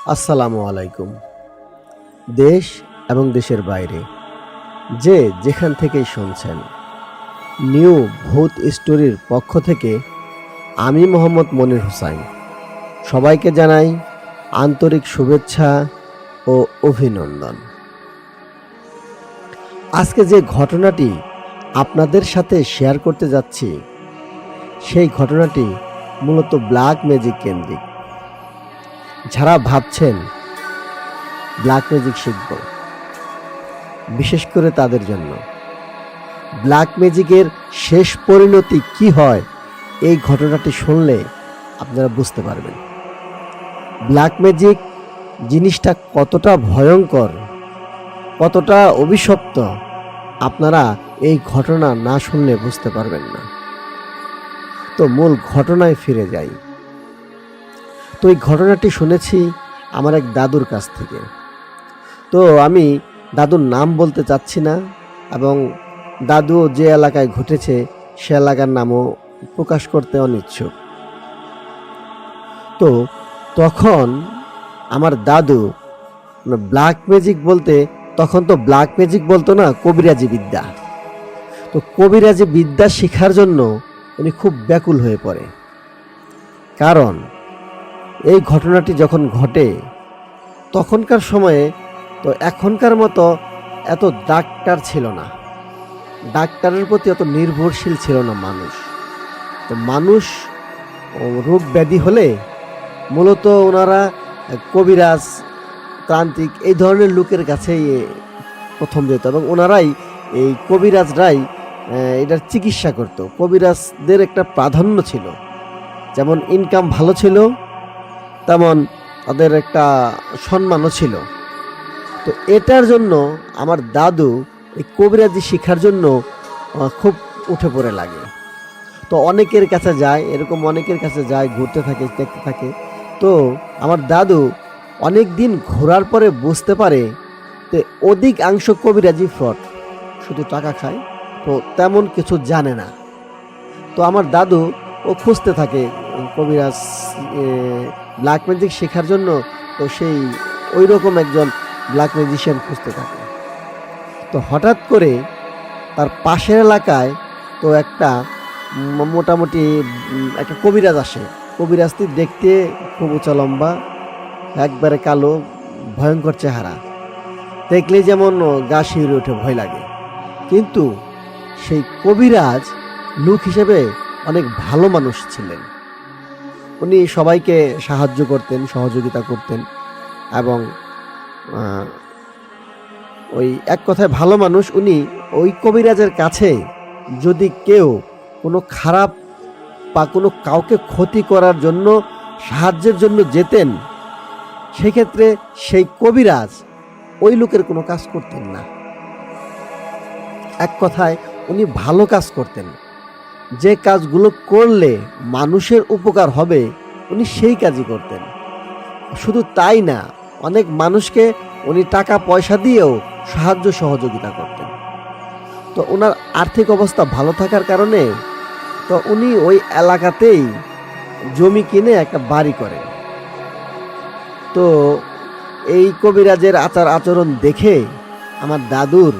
আসসালামু আলাইকুম। দেশ এবং দেশের বাইরে যে যেখান থেকেই শুনছেন, নিউ ভূত স্টোরির পক্ষ থেকে আমি মোহাম্মদ মনির হোসাইন সবাইকে জানাই আন্তরিক শুভেচ্ছা ও অভিনন্দন। আজকে যে ঘটনাটি আপনাদের সাথে শেয়ার করতে যাচ্ছি, সেই ঘটনাটি মূলত ব্ল্যাক ম্যাজিক কেন্দ্রিক। যারা ভাবছেন ব্ল্যাক ম্যাজিক শিখব, বিশেষ করে তাদের জন্য ব্ল্যাক ম্যাজিকের শেষ পরিণতি কি হয়, এই ঘটনাটি শুনলে আপনারা বুঝতে পারবেন ব্ল্যাক ম্যাজিক জিনিসটা কতটা ভয়ঙ্কর, কতটা অভিশপ্ত। আপনারা এই ঘটনা না শুনলে বুঝতে পারবেন না। তো মূল ঘটনায় ফিরে যাই। তো এই ঘটনাটি শুনেছি আমার এক দাদুর কাছ থেকে। তো আমি দাদুর নাম বলতে চাচ্ছি না, এবং দাদু যে এলাকায় ঘটেছে সে এলাকার নামও প্রকাশ করতে অনিচ্ছুক। তো তখন আমার দাদু ব্ল্যাক ম্যাজিক বলতে, তখন তো ব্ল্যাক ম্যাজিক বলতো না, কবিরাজি বিদ্যা। তো কবিরাজি বিদ্যা শেখার জন্য উনি খুব ব্যাকুল হয়ে পড়ে। কারণ এই ঘটনাটি যখন ঘটে তখনকার সময়ে তো এখনকার মতো এত ডাক্তার ছিল না, ডাক্তারের প্রতি এত নির্ভরশীল ছিল না মানুষ। তো মানুষ রোগ ব্যাধি হলে মূলত ওনারা কবিরাজ, তান্ত্রিক এই ধরনের লোকের কাছেই প্রথম যেত, এবং ওনারাই এই কবিরাজরাই এটার চিকিৎসা করত। কবিরাজদের একটা প্রাধান্য ছিল, যেমন ইনকাম ভালো ছিল তেমন তাদের একটা সম্মানও ছিল। তো এটার জন্য আমার দাদু এই কবিরাজি শিক্ষার জন্য খুব উঠে পড়ে লাগে। তো অনেকের কাছে যায়, এরকম অনেকের কাছে যায়, ঘুরতে থাকে, দেখতে থাকে। তো আমার দাদু অনেক দিন ঘোরার পরে বুঝতে পারে যে অধিকাংশ কবিরাজি ফ্রড, শুধু টাকা খায়, তো তেমন কিছু জানে না। তো আমার দাদু ও খুঁজতে থাকে কবিরাজ, ব্ল্যাক ম্যাজিক শেখার জন্য। তো সেই ওই রকম একজন ব্ল্যাক ম্যাজিশিয়ান খুঁজতে থাকে। তো হঠাৎ করে তার পাশের এলাকায় তো একটা মোটামুটি একটা কবিরাজ আসে। কবিরাজটি দেখতে খুব উঁচা লম্বা, একবারে কালো, ভয়ঙ্কর চেহারা, দেখলে যেমন গা শিউরে ওঠে, ভয় লাগে। কিন্তু সেই কবিরাজ লোক হিসেবে অনেক ভালো মানুষ ছিলেন। উনি সবাইকে সাহায্য করতেন, সহযোগিতা করতেন, এবং ওই এক কথায় ভালো মানুষ। উনি ওই কবিরাজের কাছে যদি কেউ কোনো খারাপ বা কোনো কাউকে ক্ষতি করার জন্য, সাহায্যের জন্য যেতেন, সেক্ষেত্রে সেই কবিরাজ ওই লোকের কোনো কাজ করতেন না। এক কথায় উনি ভালো কাজ করতেন। যে কাজগুলো করলে মানুষের উপকার হবে উনি সেই কাজই করতেন। শুধু তাই না, অনেক মানুষকে উনি টাকা পয়সা দিয়েও সাহায্য সহযোগিতা করতেন। তো ওনার আর্থিক অবস্থা ভালো থাকার কারণে তো উনি ওই এলাকাতেই জমি কিনে একটা বাড়ি করেন। তো এই কবিরাজের আচার আচরণ দেখে আমার দাদুর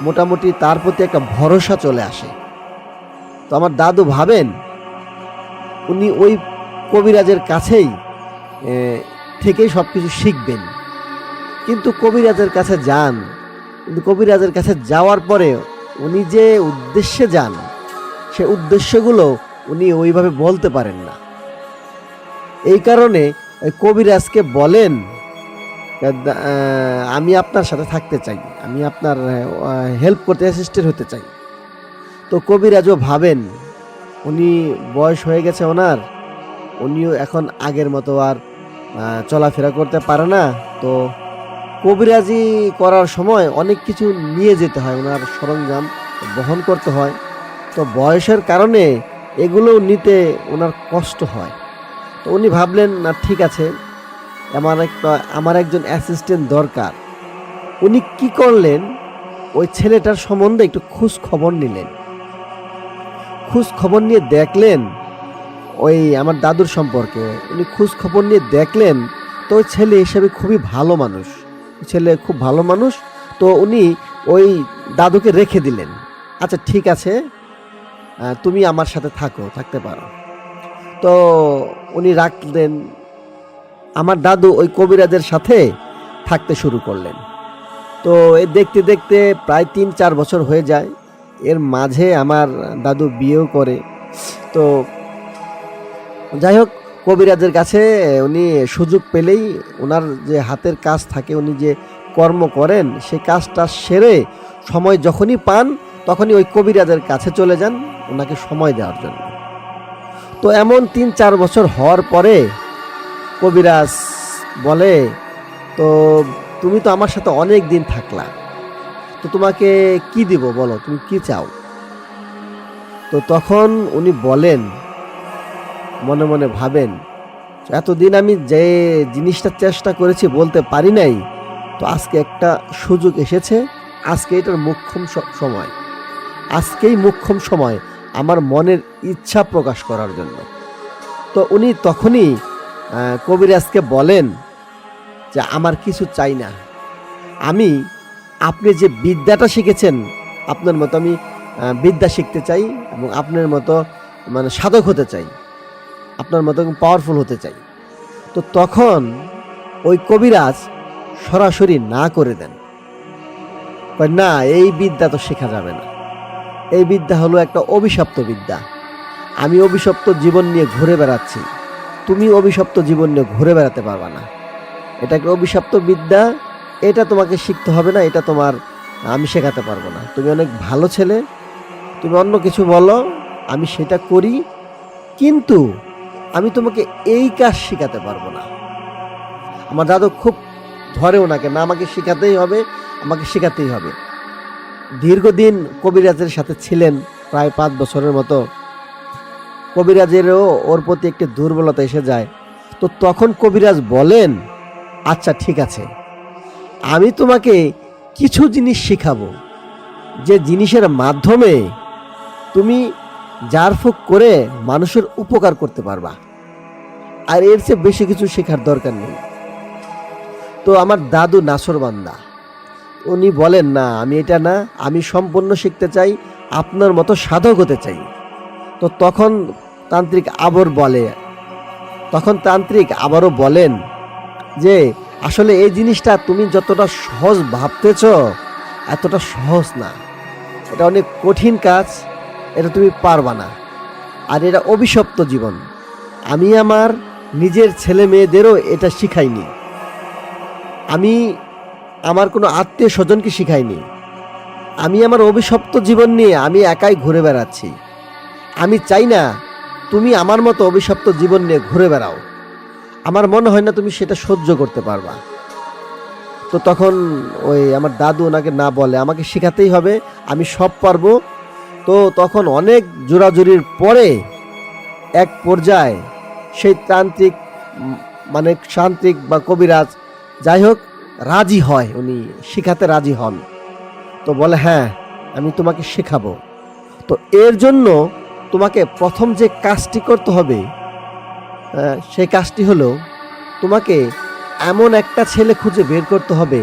মোটামুটি তার প্রতি একটা ভরসা চলে আসে। তো আমার দাদু ভাবেন উনি ওই কবিরাজের কাছেই থেকেই সব কিছু শিখবেন। কিন্তু কবিরাজের কাছে যান, কিন্তু কবিরাজের কাছে যাওয়ার পরে উনি যে উদ্দেশ্যে যান, সে উদ্দেশ্যগুলো উনি ওইভাবে বলতে পারেন না। এই কারণে কবিরাজকে বলেন, আমি আপনার সাথে থাকতে চাই, আমি আপনার হেল্প করতে, অ্যাসিস্ট্যান্ট হতে চাই। তো কবিরাজও ভাবেন উনি বয়স হয়ে গেছে ওনার, উনিও এখন আগের মতো আর চলাফেরা করতে পারে না। তো কবিরাজি করার সময় অনেক কিছু নিয়ে যেতে হয়, ওনার সরঞ্জাম বহন করতে হয়। তো বয়সের কারণে এগুলো নিতে ওনার কষ্ট হয়। তো উনি ভাবলেন, না ঠিক আছে, আমার একজন অ্যাসিস্ট্যান্ট দরকার। উনি কি করলেন, ওই ছেলেটার সম্বন্ধে একটু খোঁজ খবর নিলেন। খোঁজ খবর নিয়ে দেখলেন ওই আমার দাদুর সম্পর্কে, উনি খোঁজ খবর নিয়ে দেখলেন তো ওই ছেলে হিসেবে খুবই ভালো মানুষ, ছেলে খুব ভালো মানুষ। তো উনি ওই দাদুকে রেখে দিলেন, আচ্ছা ঠিক আছে, তুমি আমার সাথে থাকতে পারো। তো উনি রাখলেন। আমার দাদু ওই কবিরাজের সাথে থাকতে শুরু করলেন। তো এই দেখতে দেখতে প্রায় 3-4 বছর হয়ে যায়। এর মাঝে আমার দাদু বিয়েও করে। তো যাই হোক, কবিরাজের কাছে উনি সুযোগ পেলেই ওনার যে হাতের কাজ থাকে, উনি যে কর্ম করেন সেই কাজটা সেরে সময় যখনই পান তখনই ওই কবিরাজের কাছে চলে যান ওনাকে সময় দেওয়ার জন্য। তো এমন 3-4 বছর হওয়ার পরে কবিরাজ বলে, তো তুমি তো আমার সাথে অনেক দিন থাকলা, তো তোমাকে কি দিব বলো, তুমি কি চাও? তো তখন উনি বলেন, মনে মনে ভাবেন, এতদিন আমি যে জিনিসটা চেষ্টা করেছি বলতে পারি নাই, তো আজকে একটা সুযোগ এসেছে, আজকে এটার মোক্ষম সময়, আজকেই মোক্ষম সময় আমার মনের ইচ্ছা প্রকাশ করার জন্য। তো উনি তখনই কবিরাজকে বলেন যে আমার কিছু চাই না, আমি আপনি যে বিদ্যাটা শিখেছেন আপনার মতো আমি বিদ্যা শিখতে চাই এবং আপনার মতো মানে সাধক হতে চাই, আপনার মতো পাওয়ারফুল হতে চাই। তো তখন ওই কবিরাজ সরাসরি না করে দেন, না এই বিদ্যা তো শেখা যাবে না, এই বিদ্যা হলো একটা অভিশপ্ত বিদ্যা, আমি অভিশপ্ত জীবন নিয়ে ঘুরে বেড়াচ্ছি, তুমি অভিশপ্ত জীবন নিয়ে ঘুরে বেড়াতে পারবা না, এটা একটা অভিশপ্ত বিদ্যা, এটা তোমাকে শিখতে হবে না, এটা তোমার আমি শেখাতে পারবো না, তুমি অনেক ভালো ছেলে, তুমি অন্য কিছু বলো, আমি সেটা করি, কিন্তু আমি তোমাকে এই কাজ শেখাতে পারবো না। আমার দাদু খুব ধরে ওনাকে, না আমাকে শেখাতেই হবে, আমাকে শেখাতেই হবে। দীর্ঘদিন কবিরাজের সাথে ছিলেন, প্রায় 5 বছরের মতো। কবিরাজেরও ওর প্রতি একটি দুর্বলতা এসে যায়। তো তখন কবিরাজ বলেন, আচ্ছা ঠিক আছে, আমি তোমাকে কিছু জিনিস শেখাবো, যে জিনিসের মাধ্যমে তুমি ঝাড়ফুঁক করে মানুষের উপকার করতে পারবা, আর এর চেয়ে বেশি কিছু শেখার দরকার নেই। তো আমার দাদু নাছোড়বান্দা, উনি বলেন, না আমি এটা না, আমি সম্পূর্ণ শিখতে চাই, আপনার মতো সাধক হতে চাই। তো তখন তান্ত্রিক আবারও বলেন যে আসলে এই জিনিসটা তুমি যতটা সহজ ভাবতেছ এতটা সহজ না, এটা অনেক কঠিন কাজ, এটা তুমি পারবা না, আর এটা অভিশপ্ত জীবন, আমি আমার নিজের ছেলে মেয়েদেরও এটা শিখাইনি, আমি আমার কোনো আত্মীয় স্বজনকে শিখাইনি, আমি আমার অভিশপ্ত জীবন নিয়ে আমি একাই ঘুরে বেড়াচ্ছি, আমি চাই না তুমি আমার মতো অভিশপ্ত জীবন নিয়ে ঘুরে বেড়াও, আমার মনে হয় না তুমি সেটা সহ্য করতে পারবা। তো তখন ওই আমার দাদু ওনাকে না বলে, আমাকে শেখাতেই হবে, আমি সব পারবো। তো তখন অনেক জোরাজুরির পরে এক পর্যায়ে সেই তান্ত্রিক মানে শান্ত্রিক বা কবিরাজ যাই হোক রাজি হয়, উনি শেখাতে রাজি হন। তো বলে, হ্যাঁ আমি তোমাকে শেখাবো, তো এর জন্য তোমাকে প্রথম যে কাজটি করতে হবে সেই কাজটি হলো তোমাকে এমন একটা ছেলে খুঁজে বের করতে হবে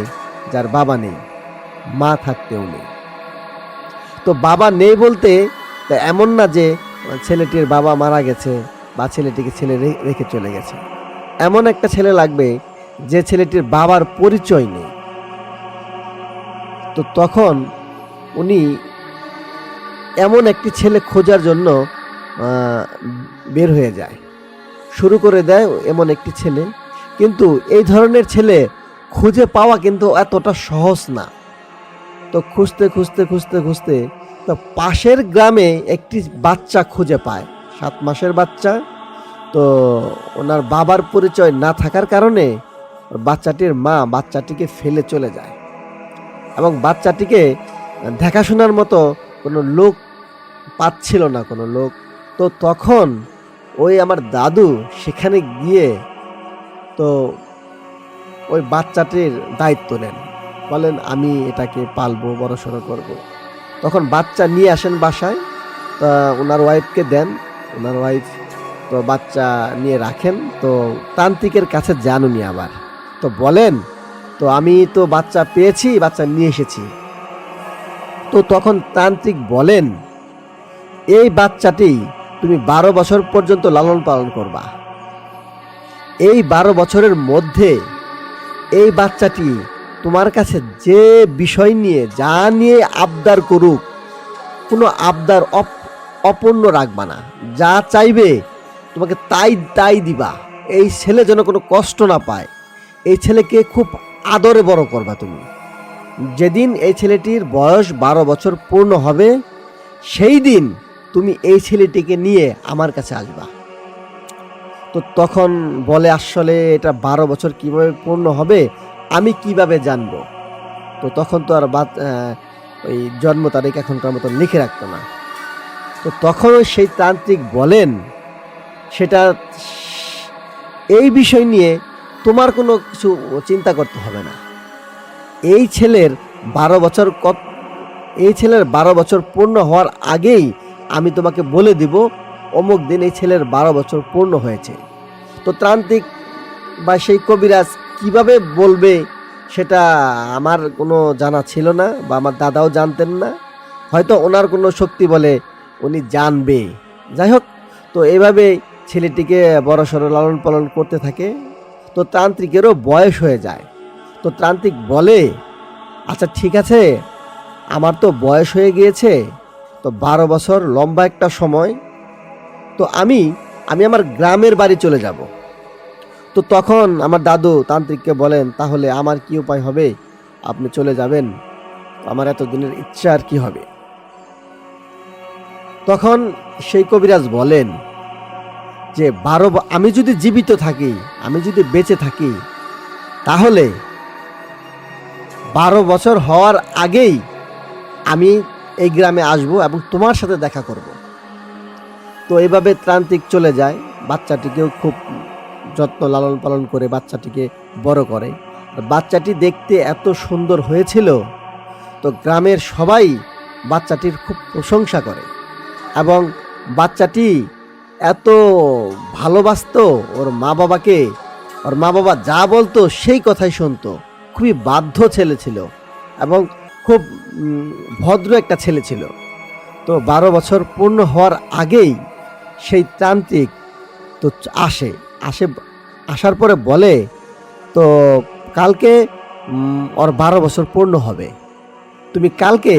যার বাবা নেই, মা থাকতেও নেই। তো বাবা নেই বলতে এমন না যে ছেলেটির বাবা মারা গেছে বা ছেলেটিকে ছেলে রেখে চলে গেছে, এমন একটা ছেলে লাগবে যে ছেলেটির বাবার পরিচয় নেই। তো তখন উনি এমন একটি ছেলে খোঁজার জন্য বের হয়ে যায়, শুরু করে দেয় এমন একটি ছেলে, কিন্তু এই ধরনের ছেলে খুঁজে পাওয়া কিন্তু এতটা সহজ না। তো খুঁজতে খুঁজতে খুঁজতে খুঁজতে তো পাশের গ্রামে একটি বাচ্চা খুঁজে পায়, 7 মাসের বাচ্চা। তো ওনার বাবার পরিচয় না থাকার কারণে বাচ্চাটির মা বাচ্চাটিকে ফেলে চলে যায় এবং বাচ্চাটিকে দেখাশোনার মতো কোনো লোক পাচ্ছিল না, কোনো লোক। তো তখন ওই আমার দাদু সেখানে গিয়ে তো ওই বাচ্চাটির দায়িত্ব নেন, বলেন আমি এটাকে পালবো, বড়সড় করব। তখন বাচ্চা নিয়ে আসেন বাসায়, তা ওনার ওয়াইফকে দেন, ওনার ওয়াইফ তো বাচ্চা নিয়ে রাখেন, তো তান্ত্রিকের কাছে যান উনি আবার, তো বলেন তো আমি তো বাচ্চা পেয়েছি, বাচ্চা নিয়ে এসেছি। তো তখন তান্ত্রিক বলেন এই বাচ্চাটি তুমি 12 বছর পর্যন্ত লালন পালন করবা। এই 12 বছরের মধ্যে এই বাচ্চাটি তোমার কাছে যে বিষয় নিয়ে যা নিয়ে আবদার করুক, কোনো আবদার অপূর্ণ রাখবা না, যা চাইবে তোমাকে তাই তাই দিবা। এই ছেলে যেন কোনো কষ্ট না পায়, এই ছেলেকে খুব আদরে বড় করবা তুমি। যেদিন এই ছেলেটির বয়স 12 বছর পূর্ণ হবে, সেই দিন তুমি এই ছেলেটিকে নিয়ে আমার কাছে আসবা। তো তখন বলে আসলে এটা 12 বছর কিভাবে পূর্ণ হবে, আমি কিভাবে জানবো? তো তখন তো আর ওই জন্ম তারিখ এখনকার মতো লিখে রাখতো না। তো তখন সেই তান্ত্রিক বলেন সেটা এই বিষয় নিয়ে তোমার কোনো কিছু চিন্তা করতে হবে না। এই ছেলের 12 বছর এই ছেলের 12 বছর পূর্ণ হওয়ার আগেই আমি তোমাকে বলে দিব অমুক দিন এই ছেলের 12 বছর পূর্ণ হয়েছে। তো তান্ত্রিক বা সেই কবিরাজ কিভাবে বলবে সেটা আমার কোনো জানা ছিল না, বা আমার দাদাও জানতেন না। হয়তো ওনার কোনো শক্তি বলে উনি জানবে। যাই হোক, তো এইভাবে ছেলেটিকে বড়সড় লালন পালন করতে থাকে। তো তান্ত্রিকেরও বয়স হয়ে যায়। তো তান্ত্রিক বলে আচ্ছা ঠিক আছে, আমার তো বয়স হয়ে গিয়েছে, তো 12 বছর লম্বা একটা সময়, তো আমি আমার গ্রামের বাড়ি চলে যাব। তো তখন আমার দাদু তান্ত্রিককে বলেন তাহলে আমার কি উপায় হবে, আপনি চলে যাবেন, আমার এতদিনের ইচ্ছা আর কি হবে? তখন সেই কবিরাজ বলেন যে আমি যদি জীবিত থাকি, আমি যদি বেঁচে থাকি, তাহলে 12 বছর হওয়ার আগেই আমি এই গ্রামে আসব এবং তোমার সাথে দেখা করব। তো এইভাবে তান্ত্রিক চলে যায়। বাচ্চাটিকেও খুব যত্ন লালন পালন করে বাচ্চাটিকে বড় করে। আর বাচ্চাটি দেখতে এত সুন্দর হয়েছিল, তো গ্রামের সবাই বাচ্চাটির খুব প্রশংসা করে এবং বাচ্চাটি এত ভালোবাসতো ওর মা বাবাকে। ওর মা বাবা যা বলতো সেই কথাই শুনতো। খুবই বাধ্য ছেলে ছিল এবং খুব ভদ্র একটা ছেলে ছিল। তো 12 বছর পূর্ণ হওয়ার আগেই সেই তান্ত্রিক তো আসার পরে বলে তো কালকে ওর 12 বছর পূর্ণ হবে, তুমি কালকে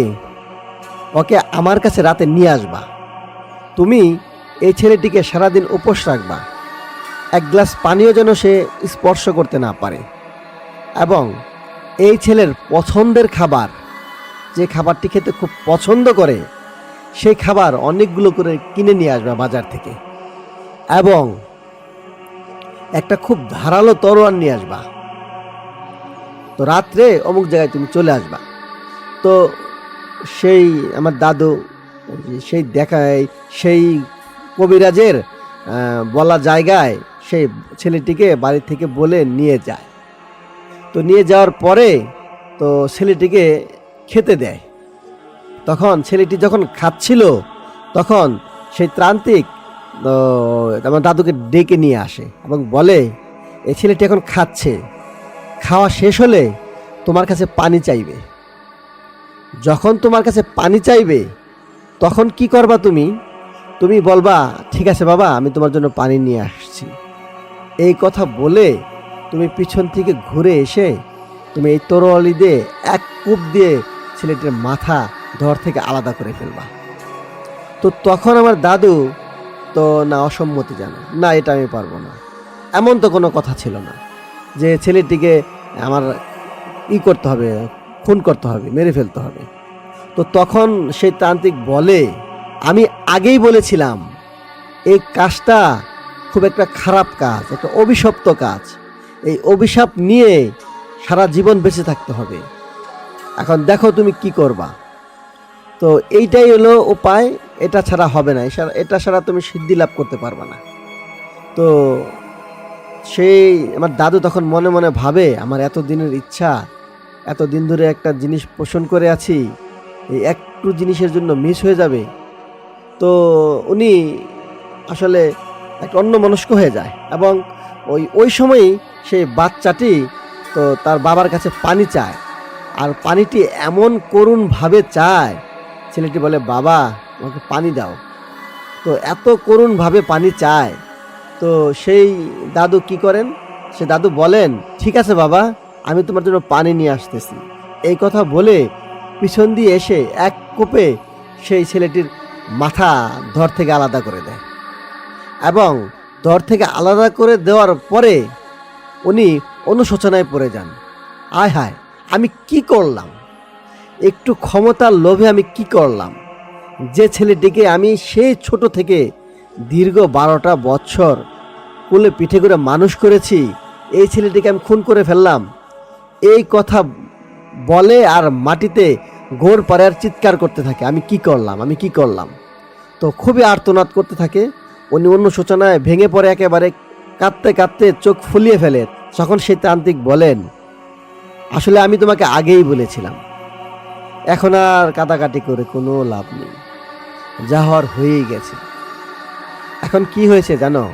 ওকে আমার কাছে রাতে নিয়ে আসবা। তুমি এই ছেলেটিকে সারাদিন উপোস রাখবা, এক গ্লাস পানীয় যেন সে স্পর্শ করতে না পারে, এবং এই ছেলের পছন্দের খাবার, যে খাবারটি খেতে খুব পছন্দ করে, সেই খাবার অনেকগুলো করে কিনে নিয়ে আসবা বাজার থেকে, এবং একটা খুব ধারালো তরোয়াল নিয়ে আসবা। তো রাত্রে অমুক জায়গায় তুমি চলে আসবা। তো সেই আমার দাদু সেই কবিরাজের বলা জায়গায় সেই ছেলেটিকে বাড়ি থেকে বলে নিয়ে যায়। তো নিয়ে যাওয়ার পরে তো ছেলেটিকে খেতে দেয়। তখন ছেলেটি যখন খাচ্ছিল, তখন সেই তান্ত্রিক আমার দাদুকে ডেকে নিয়ে আসে এবং বলে এই ছেলেটি এখন খাচ্ছে, খাওয়া শেষ হলে তোমার কাছে পানি চাইবে। যখন তোমার কাছে পানি চাইবে তখন কি করবা তুমি বলবা ঠিক আছে বাবা, আমি তোমার জন্য পানি নিয়ে আসছি। এই কথা বলে তুমি পিছন থেকে ঘুরে এসে তুমি এই তরোয়ালি দিয়ে এক কূপ দিয়ে ছেলেটির মাথা ধর থেকে আলাদা করে ফেলবা। তো তখন আমার দাদু তো না অসম্মতি জানে, না এটা আমি পারবো না। এমন তো কোনো কথা ছিল না যে ছেলেটিকে আমার করতে হবে, খুন করতে হবে, মেরে ফেলতে হবে। তো তখন সেই তান্ত্রিক বলে আমি আগেই বলেছিলাম এই কাজটা খুব একটা খারাপ কাজ, একটা অভিশপ্ত কাজ। এই অভিশাপ নিয়ে সারা জীবন বেঁচে থাকতে হবে। এখন দেখো তুমি কি করবা। তো এইটাই হলো উপায়, এটা ছাড়া হবে না, এটা ছাড়া তুমি সিদ্ধি লাভ করতে পারবে না। তো সেই আমার দাদু তখন মনে মনে ভাবে আমার এত দিনের ইচ্ছা, এত দিন ধরে একটা জিনিস পোষণ করে আছি, এই একটু জিনিসের জন্য মিস হয়ে যাবে। তো উনি আসলে একটা অন্যমনস্ক হয়ে যায়। এবং ওই সময়ই সেই বাচ্চাটি তো তার বাবার কাছে পানি চায়, আর পানিটি এমন করুণভাবে চায়, ছেলেটি বলে, বাবা আমাকে পানি দাও। তো এত করুণভাবে পানি চায়, তো সেই দাদু কি করেন, সে দাদু বলেন, ঠিক আছে বাবা, আমি তোমার জন্য পানি নিয়ে আসতেছি। এই কথা বলে পিছন দিয়ে এসে এক কোপে সেই ছেলেটির মাথা ধর থেকে আলাদা করে দেয়। এবং ধর থেকে আলাদা করে দেওয়ার পরে উনি অনুশোচনায় পড়ে যান। আয় হায়, আমি কি করলাম, একটু ক্ষমতার লোভে আমি কি করলাম, যে ছেলেটিকে আমি সেই ছোট থেকে দীর্ঘ 12টা বছর কোলে পিঠে করে মানুষ করেছি, এই ছেলেটিকে আমি খুন করে ফেললাম। এই কথা বলে আর মাটিতে ঘোর পারে আর চিৎকার করতে থাকে, আমি কি করলাম, আমি কি করলাম। তো খুবই আর্তনাদ করতে থাকে। উনি অনুশোচনায় ভেঙে পড়ে, একেবারে কাঁদতে কাঁদতে চোখ ফুলিয়ে ফেলে। তখন সেই তান্ত্রিক বলেন, আসলে আমি তোমাকে আগেই বলেছিলাম, এখন আর কাটাকাটি করে কোনো লাভ নেই, যা হওয়ার হয়েই গেছে। এখন কি হয়েছে জানো,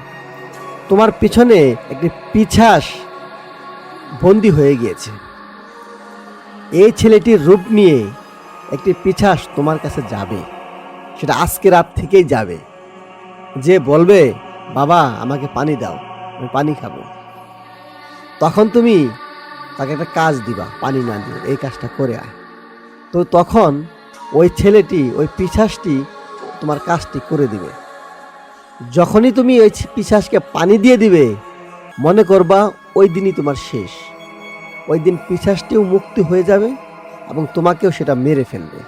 তোমার পিছনে একটি পিশাচ বন্দী হয়ে গিয়েছে। এই ছেলেটির রূপ নিয়ে একটি পিশাচ তোমার কাছে যাবে, সেটা আজকে রাত থেকেই যাবে, যে বলবে, বাবা আমাকে পানি দাও, আমি পানি খাবো। তখন তুমি তাকে একটা কাজ দিবা, পানি না দিয়ে এই কাজটা করে আয়। তো তখন ওই ছেলেটি, ওই পিশাচটি তোমার কাজটি করে দিবে। যখনই তুমি ওই পিশাচকে পানি দিয়ে দিবে, মনে করবা ওই দিনই তোমার শেষ। ওই দিন পিশাচটিও মুক্তি হয়ে যাবে এবং তোমাকেও সেটা মেরে ফেলবে।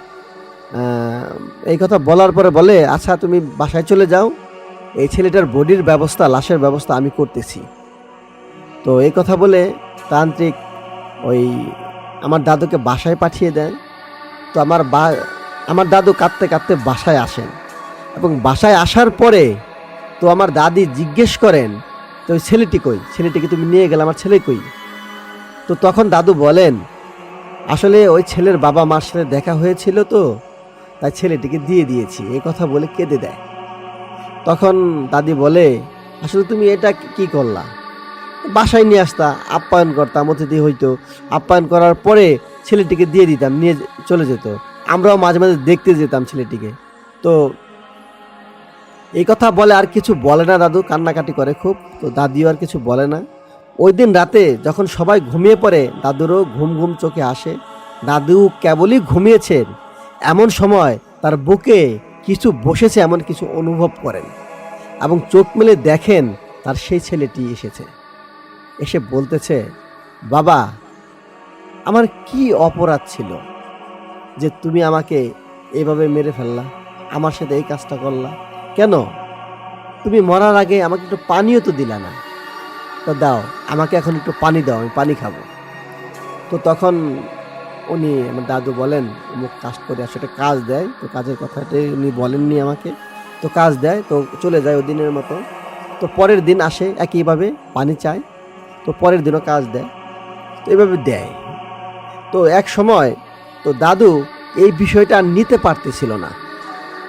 এই কথা বলার পরে বলে, আচ্ছা তুমি বাসায় চলে যাও, এই ছেলেটার বডির ব্যবস্থা, লাশের ব্যবস্থা আমি করতেছি। তো এই কথা বলে তান্ত্রিক ওই আমার দাদুকে বাসায় পাঠিয়ে দেয়। তো আমার দাদু কাঁদতে কাঁদতে বাসায় আসেন, এবং বাসায় আসার পরে তো আমার দাদি জিজ্ঞেস করেন, তো ওই ছেলেটি কই, ছেলেটিকে তুমি নিয়ে গেলে, আমার ছেলে কই। তো তখন দাদু বলেন, আসলে ওই ছেলের বাবা মার সাথে দেখা হয়েছিল, তো তাই ছেলেটিকে দিয়ে দিয়েছি, এই কথা বলে কেঁদে দেয়। তখন দাদি বলে, আসলে তুমি এটা কি করলা, বাসায় নিয়ে আসতা, আপ্যায়ন করতাম, অতিথি হইতো, আপ্যায়ন করার পরে ছেলেটিকে দিয়ে দিতাম, নিয়ে চলে যেত, আমরাও মাঝে মাঝে দেখতে যেতাম ছেলেটিকে। তো এই কথা বলে আর কিছু বলে না, দাদু কান্নাকাটি করে খুব। তো দাদিও আর কিছু বলে না। ওই দিন রাতে যখন সবাই ঘুমিয়ে পড়ে, দাদুরও ঘুম ঘুম চোখে আসে। দাদু কেবলই ঘুমিয়েছেন, এমন সময় তার বুকে কিছু বসেছে, এমন কিছু অনুভব করেন, এবং চোখ মেলে দেখেন তার সেই ছেলেটি এসেছে। এসে বলতেছে, বাবা আমার কি অপরাধ ছিল যে তুমি আমাকে এভাবে মেরে ফেললা, আমার সাথে এই কাজটা করলা, কেন তুমি মরার আগে আমাকে একটু পানিও তো দিলা না, তা দাও আমাকে এখন একটু পানি দাও, আমি পানি খাবো। তো তখন উনি, আমার দাদু বলেন, অমুক কাজ করে আসলে কাজ দেয়। তো কাজের কথাটাই উনি বলেননি আমাকে, তো কাজ দেয়, তো চলে যায় ওই দিনের মতো। তো পরের দিন আসে, একইভাবে পানি চায়, তো পরের দিনও কাজ দেয়, তো এভাবে দেয়। তো এক সময় তো দাদু এই বিষয়টা আর নিতে পারতেছিল না,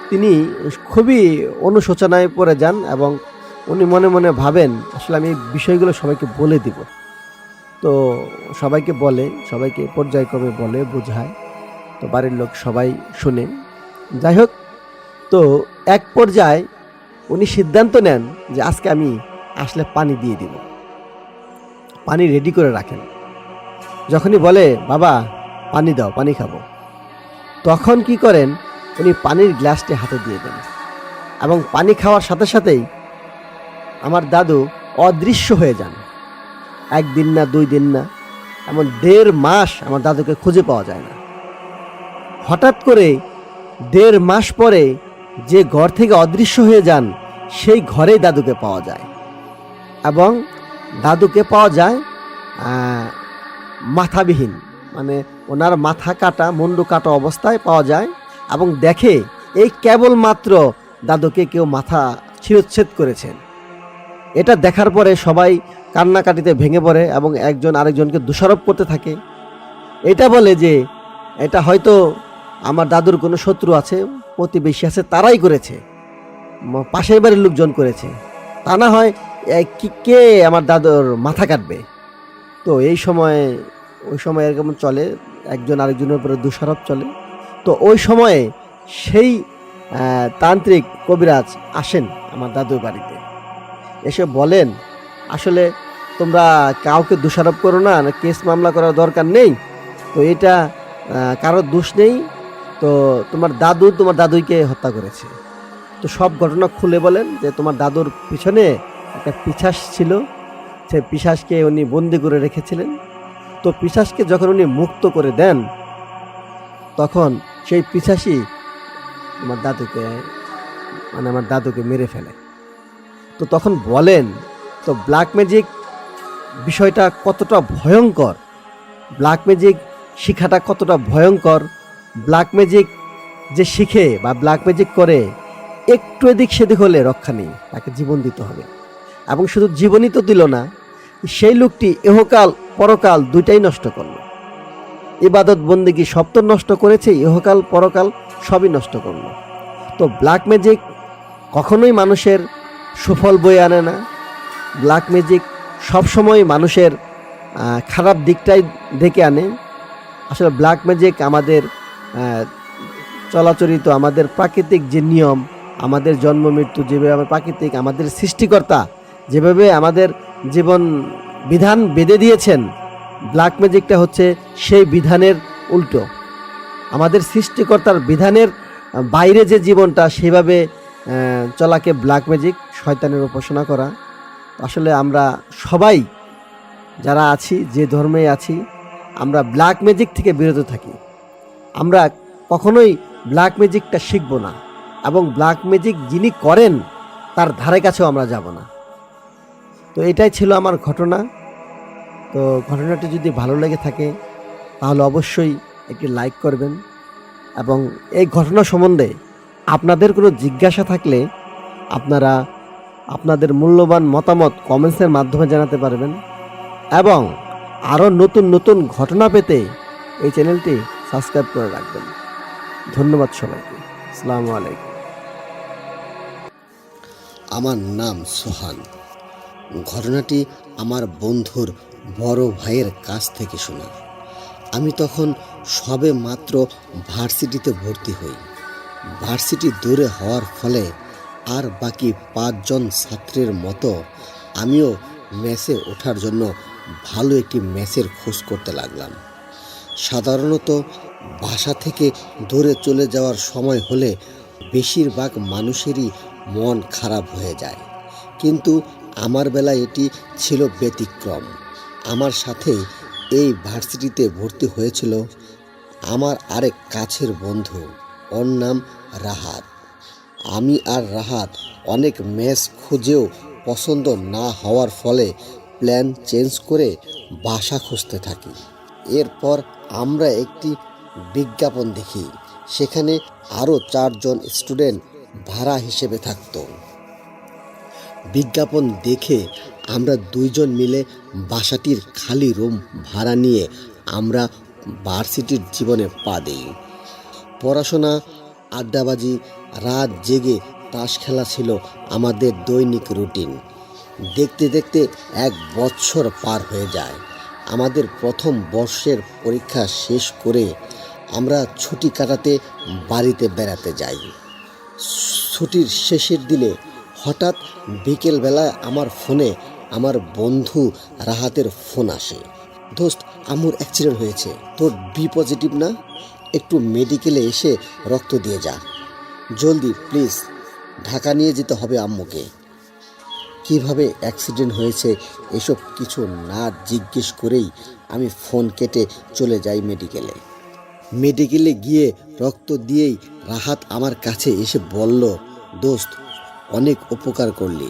তিনি খুবই অনুশোচনায় পড়ে যান, এবং উনি মনে মনে ভাবেন, আসলে আমি এই বিষয়গুলো সবাইকে বলে দিব। তো সবাইকে বলে, সবাইকে পর্যায়ক্রমে বলে, বোঝায়, তো বাড়ির লোক সবাই শুনে। যাই হোক, তো এক পর্যায়ে উনি সিদ্ধান্ত নেন যে আজকে আমি আসলে পানি দিয়ে দিব, পানি রেডি করে রাখেন। যখনই বলে, বাবা পানি দাও, পানি খাবো, তখন কি করেন, উনি পানির গ্লাসটি হাতে দিয়ে দেন, এবং পানি খাওয়ার সাথে সাথেই আমার দাদু অদৃশ্য হয়ে যান। 1 দিন না 2 দিন না, এমন 1.5 মাস আমার দাদুকে খুঁজে পাওয়া যায় না। হঠাৎ করে 1.5 মাস পরে যে ঘর থেকে অদৃশ্য হয়ে যান, সেই ঘরেই দাদুকে পাওয়া যায়, এবং দাদুকে পাওয়া যায় মাথাবিহীন, মানে ওনার মাথা কাটা, মুন্ডু কাটা অবস্থায় পাওয়া যায়, এবং দেখে এই কেবলমাত্র দাদুকে কেউ মাথা শিরচ্ছেদ করেছেন। এটা দেখার পরে সবাই কান্নাকাটিতে ভেঙে পড়ে, এবং একজন আরেকজনকে দোষারোপ করতে থাকে। এটা বলে যে এটা হয়তো আমার দাদুর কোনো শত্রু আছে, প্রতিবেশী আছে, তারাই করেছে, পাশের বাড়ির লোকজন করেছে। তা না হয় কে আমার দাদুর মাথা কাটবে। তো ওই সময় এরকম চলে, একজন আরেকজনের উপরে দোষারোপ চলে। তো ওই সময়ে সেই তান্ত্রিক কবিরাজ আসেন আমার দাদুর বাড়িতে, এসে বলেন, আসলে তোমরা কাউকে দোষারোপ করো না, কেস মামলা করার দরকার নেই, তো এটা কারোর দোষ নেই, তো তোমার দাদুইকে হত্যা করেছে। তো সব ঘটনা খুলে বলেন যে তোমার দাদুর পিছনে একটা পিশাচ ছিল, সেই পিশাচকে উনি বন্দি করে রেখেছিলেন। তো পিশাচকে যখন উনি মুক্ত করে দেন, তখন সেই পিশাচই আমার দাদুকে মেরে ফেলে। তো তখন বলেন, তো ব্ল্যাক ম্যাজিক বিষয়টা কতটা ভয়ঙ্কর, ব্ল্যাক ম্যাজিক শিখাটা কতটা ভয়ঙ্কর। ব্ল্যাক ম্যাজিক যে শিখে বা ব্ল্যাক ম্যাজিক করে, একটু এদিক সেদিক হলে রক্ষা নেই, তাকে জীবন দিতে হবে। এবং শুধু জীবনই তো দিল না, সেই লোকটি ইহকাল পরকাল দুইটাই নষ্ট করলো। ইবাদত বন্দেগী সব তো নষ্ট করেছে, ইহকাল পরকাল সবই নষ্ট করলো। তো ব্ল্যাক ম্যাজিক কখনোই মানুষের সুফল বয়ে আনে না। ব্ল্যাক ম্যাজিক সবসময় মানুষের খারাপ দিকটাই ডেকে আনে। আসলে ব্ল্যাক ম্যাজিক আমাদের চলাচরিত, আমাদের প্রাকৃতিক যে নিয়ম, আমাদের জন্ম মৃত্যু যেভাবে প্রাকৃতিক, আমাদের সৃষ্টিকর্তা যেভাবে আমাদের জীবন বিধান বেঁধে দিয়েছেন, ব্ল্যাক ম্যাজিকটা হচ্ছে সেই বিধানের উল্টো। আমাদের সৃষ্টিকর্তার বিধানের বাইরে যে জীবনটা, সেভাবে চলাকে ব্ল্যাক ম্যাজিক, শয়তানের উপাসনা করা। আসলে আমরা সবাই যারা আছি, যে ধর্মে আছি, আমরা ব্ল্যাক ম্যাজিক থেকে বিরত থাকি। আমরা কখনোই ব্ল্যাক ম্যাজিকটা শিখব না, এবং ব্ল্যাক ম্যাজিক যিনি করেন তার ধারে কাছেও আমরা যাব না। তো এটাই ছিল আমার ঘটনা। তো ঘটনাটি যদি ভালো লেগে থাকে তাহলে অবশ্যই একটি লাইক করবেন, এবং এই ঘটনা সম্বন্ধে আপনাদের কোনো জিজ্ঞাসা থাকলে আপনারা আপনাদের মূল্যবান মতামত কমেন্টসের মাধ্যমে জানাতে পারবেন। এবং আরও নতুন নতুন ঘটনা পেতে এই চ্যানেলটি সাবস্ক্রাইব করে রাখবেন। ধন্যবাদ সবাইকে। আসসালামু আলাইকুম। আমার নাম সোহান। ঘটনাটি আমার বন্ধুর বড় ভাইয়ের কাছ থেকে শোনা। আমি তখন সবে মাত্র ভার্সিটিতে ভর্তি হই। ভার্সিটি দূরে হওয়ার ফলে আর বাকি 5 জন ছাত্রের মতো আমিও মেসে ওঠার জন্য ভালো একটি মেসের খোঁজ করতে লাগলাম। সাধারণত বাসা থেকে দূরে চলে যাওয়ার সময় হলে বেশিরভাগ মানুষেরই মন খারাপ হয়ে যায়, কিন্তু আমার বেলায় এটি ছিল ব্যতিক্রম। আমার সাথে এই ভার্সিটিতে ভর্তি হয়েছিল আমার আরেক কাছের বন্ধু, ওর নাম রাহাত। আমি আর রাহাত অনেক মেস খুঁজেও পছন্দ না হওয়ার ফলে প্ল্যান চেঞ্জ করে বাসা খুঁজতে থাকি। এরপর আমরা একটি বিজ্ঞাপন দেখি, সেখানে আরও 4 জন স্টুডেন্ট ভাড়া হিসেবে থাকতো। বিজ্ঞাপন দেখে আমরা 2 জন মিলে বাসাটির খালি রুম ভাড়া নিয়ে আমরা ভার্সিটির জীবনে পা দিই। পড়াশোনা, আড্ডাবাজি, রাত জেগে তাস খেলা ছিল আমাদের দৈনিক রুটিন। দেখতে দেখতে 1 বছর পার হয়ে যায়। আমাদের প্রথম বর্ষের পরীক্ষা শেষ করে আমরা ছুটি কাটাতে বাড়িতে বেড়াতে যাই। ছুটির শেষের দিনে হঠাৎ বিকেলবেলায় আমার ফোনে আমার বন্ধু রাহাতের ফোন আসে। দোস্ত, আম্মুর অ্যাক্সিডেন্ট হয়েছে, তোর বি পজিটিভ না? একটু মেডিকেলে এসে রক্ত দিয়ে যা জলদি প্লিজ, ঢাকা নিয়ে যেতে হবে আম্মুকে। কিভাবে অ্যাক্সিডেন্ট হয়েছে এসব কিছু না জিজ্ঞেস করেই আমি ফোন কেটে চলে যাই মেডিকেলে গিয়ে রক্ত দিয়েই রাহাত আমার কাছে এসে বলল, দোস্ত অনেক উপকার করলি,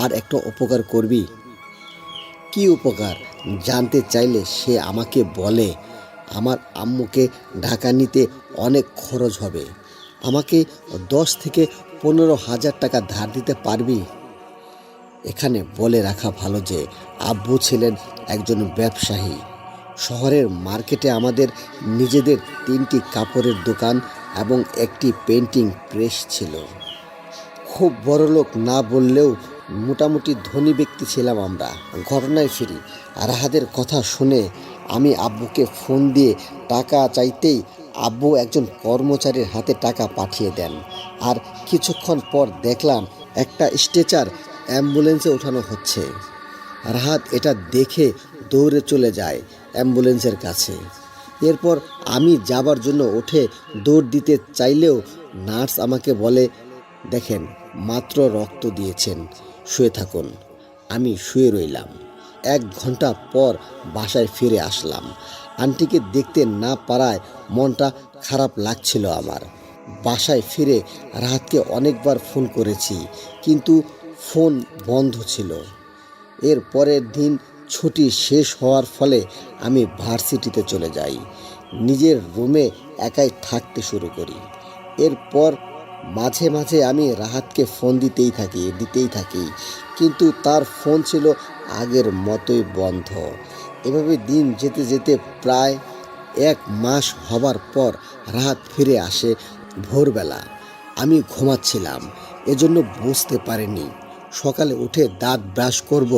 আর একটা উপকার করবি? কি উপকার জানতে চাইলে সে আমাকে বলে, আমার আম্মুকে ঢাকা নিতে অনেক খরচ হবে, আমাকে 10 থেকে 15,000 টাকা ধার দিতে পারবি? এখানে বলে রাখা ভালো যে আব্বু ছিলেন একজন ব্যবসায়ী। শহরের মার্কেটে আমাদের নিজেদের 3টি কাপড়ের দোকান এবং একটি পেন্টিং প্রেস ছিল। খুব বড়লোক না বললেও মোটামুটি ধনী ব্যক্তি ছিলাম আমরা। ঘটনায় ফিরি, রাহাদের কথা শুনে আমি আব্বুকে ফোন দিয়ে টাকা চাইতেই আব্বু একজন কর্মচারীর হাতে টাকা পাঠিয়ে দেন। আর কিছুক্ষণ পর দেখলাম একটা স্ট্রেচার অ্যাম্বুলেন্সে ওঠানো হচ্ছে। রাহাত এটা দেখে দৌড়ে চলে যায় অ্যাম্বুলেন্সের কাছে। এরপর আমি যাবার জন্য উঠে দৌড় দিতে চাইলেও নার্স আমাকে বলে, দেখেন মাত্র রক্ত দিয়েছেন, শুয়ে থাকুন। আমি শুয়ে রইলাম। 1 ঘন্টা পর বাসায় ফিরে আসলাম। আন্টিকে দেখতে না পারায় মনটা খারাপ লাগছিল আমার। বাসায় ফিরে রাহাতকে অনেকবার ফোন করেছি, কিন্তু ফোন বন্ধ ছিল। এর পরের দিন ছুটি শেষ হওয়ার ফলে আমি ভার্সিটিতে চলে যাই। নিজের রুমে একাই থাকতে শুরু করি। এরপর মাঝে মাঝে আমি রাহাতকে ফোন দিতেই থাকি, কিন্তু তার ফোন ছিল আগের মতোই বন্ধ। এভাবে দিন যেতে যেতে প্রায় 1 মাস হবার পর রাহাত ফিরে আসে ভোরবেলা। আমি ঘুমাচ্ছিলাম, এজন্য বুঝতে পারিনি। সকালে উঠে দাঁত ব্রাশ করব,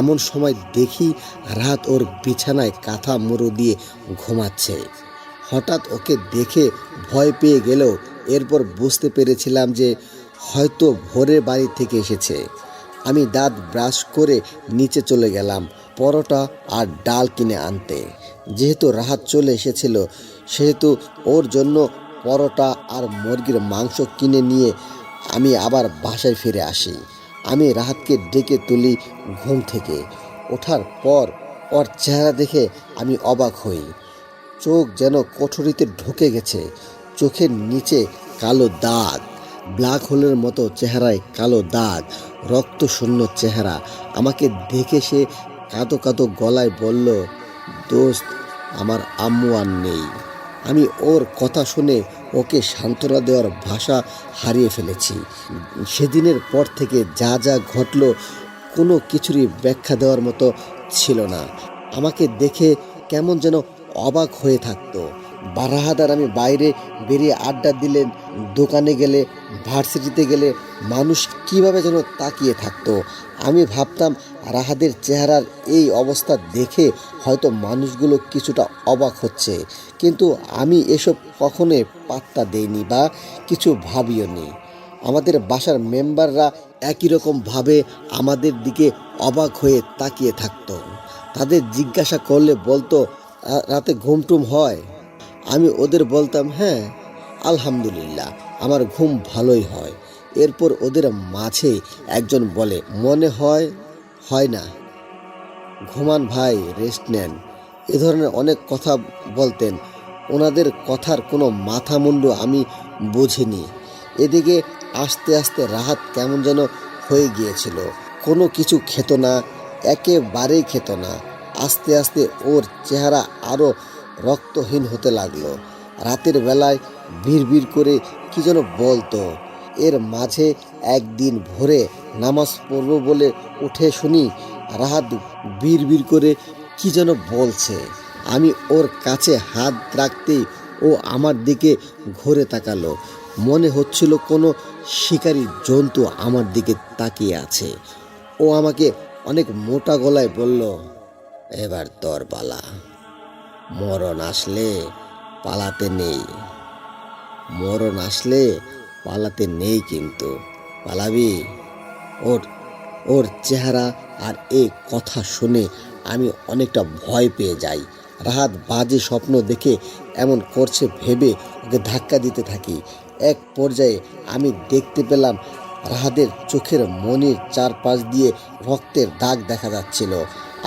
এমন সময় দেখি রাহাত ওর বিছানায় কাঁথা মুড়ো দিয়ে ঘুমাচ্ছে। হঠাৎ ওকে দেখে ভয় পেয়ে গেলেও এরপর বুঝতে পেরেছিলাম যে হয়তো ভোরে বাড়ি থেকে এসেছে। আমি দাঁত ব্রাশ করে নিচে চলে গেলাম পরোটা আর ডাল কিনে আনতে। যেহেতু রাহাত চলে এসেছিল, সেহেতু ওর জন্য পরোটা আর মুরগির মাংস কিনে নিয়ে আমি আবার বাসায় ফিরে আসি। আমি রাহাতকে ডেকে তুলি ঘুম থেকে। ওঠার পর ওর চেহারা দেখে আমি অবাক হই। চোখ যেন কোঠরিতে ঢুকে গেছে, চোখের নিচে কালো দাগ, ব্ল্যাক হোলের মতো চেহারায় কালো দাগ, রক্তশূন্য চেহারা। আমাকে দেখে সে কাঁদো কাঁদো গলায় বলল, দোস্ত, আমার আম্মু আর নেই। আমি ওর কথা শুনে ওকে সান্ত্বনা দেওয়ার ভাষা হারিয়ে ফেলেছি। সেদিনের পর থেকে যা যা ঘটলো কোনো কিছুরই ব্যাখ্যা দেওয়ার মতো ছিল না। আমাকে দেখে কেমন যেন অবাক হয়ে থাকতো। রাহাত আর আমি বাইরে বেরিয়ে আড্ডা দিলে, দোকানে গেলে, ভার্সিটিতে গেলে মানুষ কিভাবে যেন তাকিয়ে থাকতো। আমি ভাবতাম রাহাতের চেহারার এই অবস্থা দেখে হয়তো মানুষগুলো কিছুটা অবাক হচ্ছে, কিন্তু আমি এসব কখনোই পাত্তা দেইনি বা কিছু ভাবিও নি। আমাদের বাসার মেম্বাররা একই রকমভাবে আমাদের দিকে অবাক হয়ে তাকিয়ে থাকতো। তাদের জিজ্ঞাসা করলে বলতো, রাতে ঘুমটুম হয়? আমি ওদের বলতাম, হ্যাঁ আলহামদুলিল্লাহ, আমার ঘুম ভালোই হয়। এরপর ওদের মাঝে একজন বলে, মনে হয় হয় না, ঘুমান ভাই, রেস্ট নেন। এ ধরনের অনেক কথা বলতেন। ওনাদের কথার কোনো মাথা মুন্ডু আমি বুঝিনি। এদিকে আস্তে আস্তে রাহাত কেমন যেন হয়ে গিয়েছিল। কোনো কিছু খেত না, একেবারেই খেত না। আস্তে আস্তে ওর চেহারা আরও রক্তহীন হতে লাগলো। রাতের বেলায় বিড়বিড় করে কি যেন বলতো। এর মাঝে একদিন ভোরে নামাজ পড়ব বলে উঠে শুনি রাহাত বিড়বিড় করে কি যেন বলছে। আমি ওর কাছে হাত রাখতেই ও আমার দিকে ঘুরে তাকালো। মনে হচ্ছিল কোনো শিকারী জন্তু আমার দিকে তাকিয়ে আছে। ও আমাকে অনেক মোটা গলায় বলল, এবার তোর পালা। মরণ আসলে পালাতে নেই, মরণ আসলে পালাতে নেই, কিন্তু পালাবি। ওর ওর চেহারা আর এই কথা শুনে আমি অনেকটা ভয় পেয়ে যাই। রাহাত বাজে স্বপ্ন দেখে এমন করছে ভেবে ওকে ধাক্কা দিতে থাকি। এক পর্যায়ে আমি দেখতে পেলাম রাহাতের চোখের মনির চারপাশ দিয়ে রক্তের দাগ দেখা যাচ্ছিল।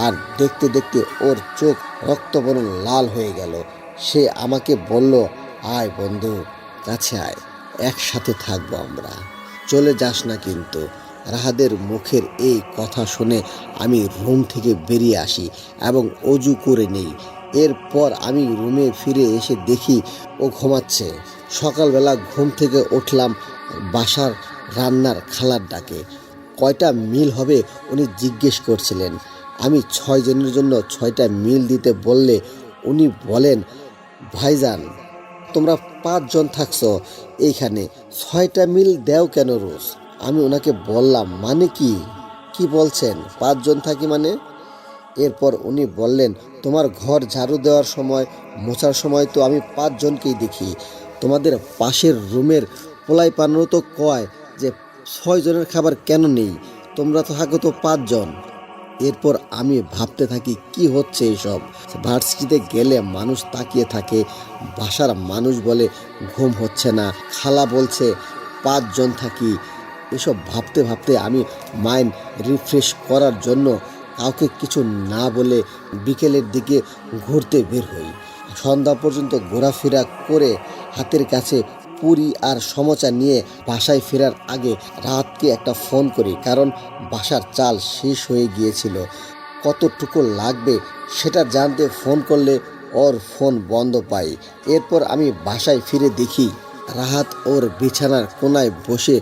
আর দেখতে দেখতে ওর চোখ রক্তবরণ লাল হয়ে গেল। সে আমাকে বলল, আয় বন্ধু, কাছে আয়, একসাথে থাকবো আমরা, চলে যাস না কিন্তু। রাহাদের মুখের এই কথা শুনে আমি রুম থেকে বেরিয়ে আসি এবং অজু করে নেই। এরপর আমি রুমে ফিরে এসে দেখি ও ঘুমাচ্ছে। সকালবেলা ঘুম থেকে উঠলাম বাসার রান্নার খালার ডাকে। কয়টা মিল হবে উনি জিজ্ঞেস করছিলেন। আমি 6 জনের জন্য 6টা মিল দিতে বললে উনি বলেন, ভাইজান তোমরা 5 জন থাকছো এইখানে, 6টা মিল দেও কেন রোজ? আমি ওনাকে বললাম, মানে কি কি বলছেন 5 জন থাকি মানে? এরপর উনি বললেন, তোমার ঘর ঝাড়ু দেওয়ার সময়, মোছার সময় তো আমি 5 জনকেই দেখি। তোমাদের পাশের রুমের পোলাই পানারও তো কয় যে 6 জনের খাবার কেন নেই, তোমরা তো থাকো তো 5 জন। এরপর আমি ভাবতে থাকি কি হচ্ছে এইসব। ভার্সিটিতে গেলে মানুষ তাকিয়ে থাকে, বাসার মানুষ বলে ঘুম হচ্ছে না, খালা বলছে 5 জন থাকি। এসব ভাবতে ভাবতে আমি মাইন্ড রিফ্রেশ করার জন্য কাউকে কিছু না বলে বিকেলের দিকে ঘুরতে বের হই। সন্ধ্যা পর্যন্ত ঘোরাফেরা করে হাতের কাছে পুরি আর সমোচা নিয়ে বাসায় ফেরার আগে রাতকে একটা ফোন করি, কারণ বাসার চাল শেষ হয়ে গিয়েছিল। কতটুকু লাগবে সেটা জানতে ফোন করলে ওর ফোন বন্ধ পাই। এরপর আমি বাসায় ফিরে দেখি রাহাত ওর বিছানার কোনায় বসে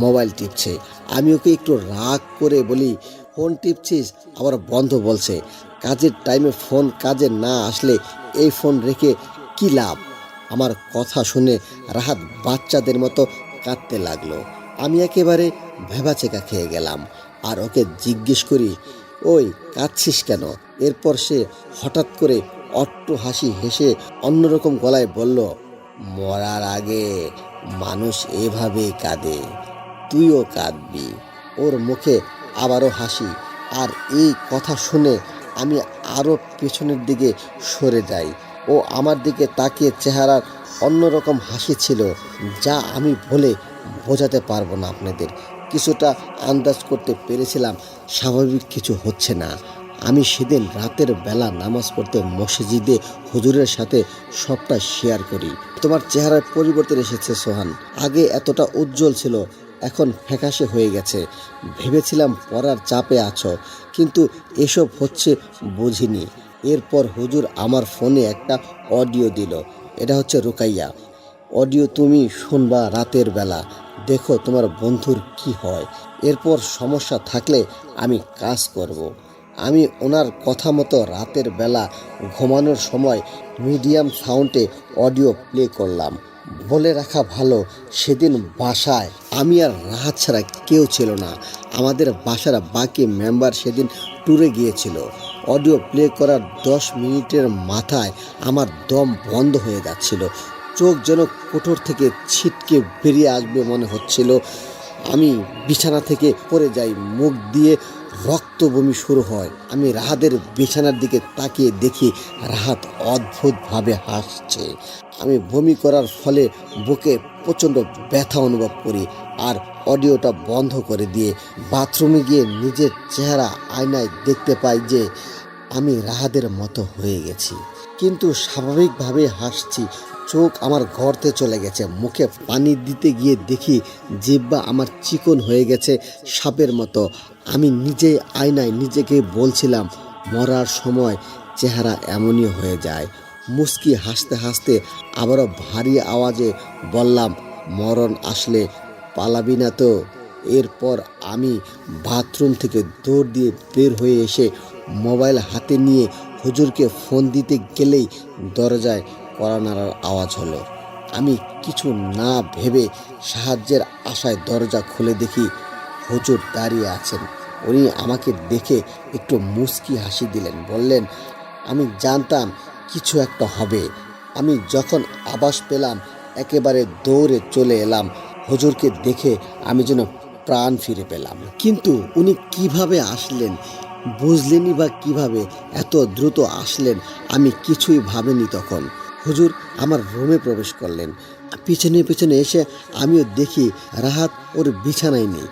মোবাইল টিপছে। আমি ওকে একটু রাগ করে বলি, ফোন টিপছিস আবার বন্ধ বলছে, কাজের টাইমে ফোন কাজে না আসলে এই ফোন রেখে কি লাভ? আমার কথা শুনে রাহাত বাচ্চাদের মতো কাঁদতে লাগলো। আমি একেবারে ভেবাচেকা খেয়ে গেলাম আর ওকে জিজ্ঞেস করি, ওই কাঁদছিস কেন? এরপর সে হঠাৎ করে অট্ট হাসি হেসে অন্যরকম গলায় বলল, মরার আগে মানুষ এভাবেই কাঁদে, তুইও কাঁদবি। ওর মুখে আবারও হাসি, আর এই কথা শুনে আমি আরও পেছনের দিকে সরে যাই। ও আমার দিকে তাকিয়ে চেহারার অন্যরকম হাসি ছিল, যা আমি বলে বোঝাতে পারবো না আপনাদের। কিছুটা আন্দাজ করতে পেরেছিলাম স্বাভাবিক কিছু হচ্ছে না। আমি সেদিন রাতের বেলা নামাজ পড়তে মসজিদে হুজুরের সাথে সবটা শেয়ার করি। তোমার চেহারার পরিবর্তন এসেছে সোহান, আগে এতটা উজ্জ্বল ছিল, এখন ফ্যাকাশে হয়ে গেছে। ভেবেছিলাম পড়ার চাপে আছো, কিন্তু এসব হচ্ছে বুঝিনি। এরপর হুজুর আমার ফোনে একটা অডিও দিল। এটা হচ্ছে রুকাইয়া অডিও, তুমি শুনবা রাতের বেলা, দেখো তোমার বন্ধুর কি হয়। এরপর সমস্যা থাকলে আমি কাজ করব। আমি ওনার কথা মতো রাতের বেলা ঘুমানোর সময় মিডিয়াম সাউন্ডে অডিও প্লে করলাম। বলে রাখা ভালো, সেদিন বাসায় আমি আর রাহাত ছাড়া কেউ ছিল না। আমাদের বাসার বাকি মেম্বার সেদিন ট্যুরে গিয়েছিল। অডিও প্লে করার 10 মিনিটের মাথায় আমার দম বন্ধ হয়ে যাচ্ছিল, চোখ যেন কোটর থেকে ছিটকে বেরিয়ে আসবে মনে হচ্ছিল। আমি বিছানা থেকে পড়ে যাই, মুখ দিয়ে রক্ত বমি শুরু হয়। আমি রাহাতের বিছানার দিকে তাকিয়ে দেখি রাহাত অদ্ভুতভাবে হাসছে। আমি বমি করার ফলে বুকে প্রচণ্ড ব্যথা অনুভব করি আর অডিওটা বন্ধ করে দিয়ে বাথরুমে গিয়ে নিজের চেহারা আয়নায় দেখতে পাই যে আমি রাহাতের মতো হয়ে গেছি, কিন্তু স্বাভাবিকভাবে হাসছি। চোখ আমার গর্তে চলে গেছে, মুখে পানি দিতে গিয়ে দেখি জিহ্বা আমার চিকন হয়ে গেছে সাপের মতো। আমি নিজে আয়নায় নিজেকে বলছিলাম, মরার সময় চেহারা এমনই হয়ে যায়। মুচকি হাসতে হাসতে আবারও ভারী আওয়াজে বললাম, মরণ আসলে পালাবি না তো? এরপর আমি বাথরুম থেকে দৌড় দিয়ে বের হয়ে এসে মোবাইল হাতে নিয়ে হুজুরকে ফোন দিতে গেলেই দরজায় কড়া নাড়ার আওয়াজ হলো। আমি কিছু না ভেবে সাহায্যের আশায় দরজা খুলে দেখি হুজুর দাঁড়িয়ে আছেন। উনি আমাকে দেখে একটু মুচকি হাসি দিলেন, বললেন, আমি জানতাম কিছু একটা হবে। আমি যখন আভাস পেলাম একেবারে দৌড়ে চলে এলাম। হুজুরকে দেখে আমি যেন প্রাণ ফিরে পেলাম। কিন্তু উনি কিভাবে আসলেন, বুঝলেনই বা কিভাবে এত দ্রুত আসলেন, আমি কিছুই ভাবিনি তখন। হুজুর আমার রুমে প্রবেশ করলেন। পিছনে পিছনে এসে আমিও দেখি রাহাত ওর বিছানায় নেই।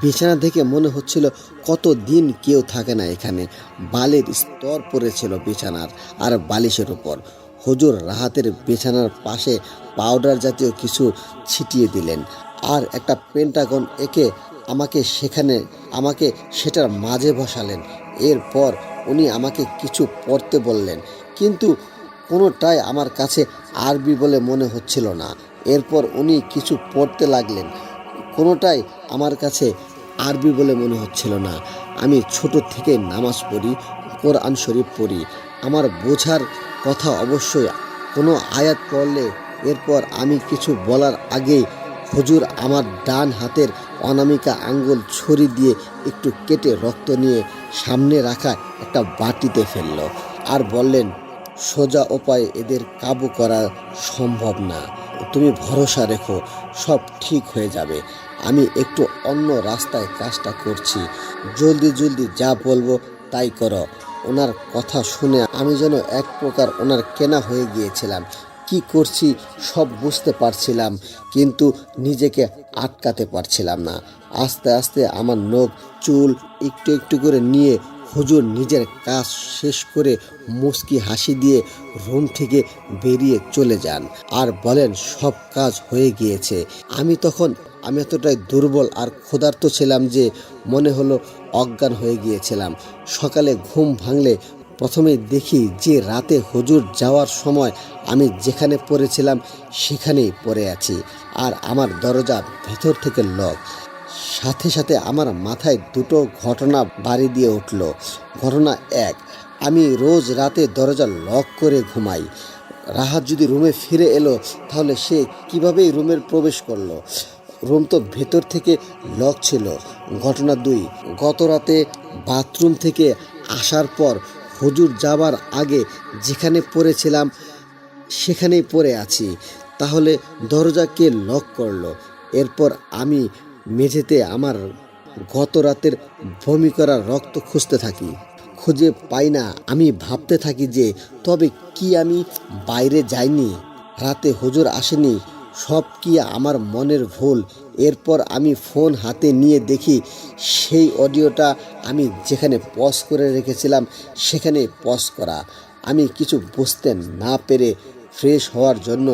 বিছানা দেখে মনে হচ্ছিল কতদিন কেউ থাকে না এখানে। বালির স্তর পড়েছিল বিছানার আর বালিশের উপর। হুজুর রাহাতের বিছানার পাশে পাউডার জাতীয় কিছু ছিটিয়ে দিলেন আর একটা পেন্টাগন এঁকে আমাকে সেটার মাঝে বসালেন। এরপর উনি আমাকে কিছু পড়তে বললেন, কিন্তু কোনোটাই আমার কাছে আরবি বলে মনে হচ্ছিল না। এরপর উনি কিছু পড়তে লাগলেন, কোনোটাই আমার কাছে আরবি বলে মনে হচ্ছিল না। আমি ছোট থেকে নামাজ পড়ি, কোরআন শরীফ পড়ি, আমার বোঝার কথা অবশ্যই কোনো আয়াত পড়লে এরপর আমি কিছু বলার আগেই হুজুর আমার ডান হাতের অনামিকা আঙ্গুল ছুরি দিয়ে একটু কেটে রক্ত নিয়ে সামনে রাখা একটা বাটিতে ফেলল আর বললেন, সোজা উপায়ে এদের কাবু করা সম্ভব না, তুমি ভরসা রেখো, সব ঠিক হয়ে যাবে। আমি একটু অন্য রাস্তায় কাজটা করছি, জলদি জলদি যা বলবো তাই করো। ওনার কথা শুনে আমি যেন এক প্রকার ওনার কেনা হয়ে গিয়েছিলাম। কি করছি সব বুঝতে পারছিলাম, কিন্তু নিজেকে আটকাতে পারছিলাম না। আস্তে আস্তে আমার নখ চুল একটু একটু করে নিয়ে হুজুর নিজের কাজ শেষ করে মুচকি হাসি দিয়ে রুম থেকে বেরিয়ে চলে যান আর বলেন, সব কাজ হয়ে গিয়েছে। আমি এতটাই দুর্বল আর ক্ষুধার্ত ছিলাম যে মনে হলো অজ্ঞান হয়ে গিয়েছিলাম। সকালে ঘুম ভাঙলে প্রথমেই দেখি যে রাতে হুজুর যাওয়ার সময় আমি যেখানে পড়েছিলাম সেখানেই পড়ে আছি, আর আমার দরজা ভেতর থেকে লক। সাথে সাথে আমার মাথায় দুটো ঘটনা বাড়ি দিয়ে উঠল। ঘটনা এক, আমি রোজ রাতে দরজা লক করে ঘুমাই। রাহাত যদি রুমে ফিরে এলো তাহলে সে কিভাবেই রুমের প্রবেশ করলো? রুম তো ভেতর থেকে লক ছিল। ঘটনা দুই, গত রাতে বাথরুম থেকে আসার পর হুজুর যাবার আগে যেখানে পড়েছিলাম সেখানেই পড়ে আছি। তাহলে দরজা কে লক করলো? এরপর আমি মেঝেতে আমার গত রাতের বমি করা রক্ত খুঁজতে থাকি, খুঁজে পাই না। আমি ভাবতে থাকি যে তবে কি আমি বাইরে যাইনি? রাতে হুজুর আসেনি? সব কি আমার মনের ভুল? এরপর আমি ফোন হাতে নিয়ে দেখি সেই অডিওটা আমি যেখানে পজ করে রেখেছিলাম সেখানে পজ করা। আমি কিছু বুঝতে না পেরে ফ্রেশ হওয়ার জন্য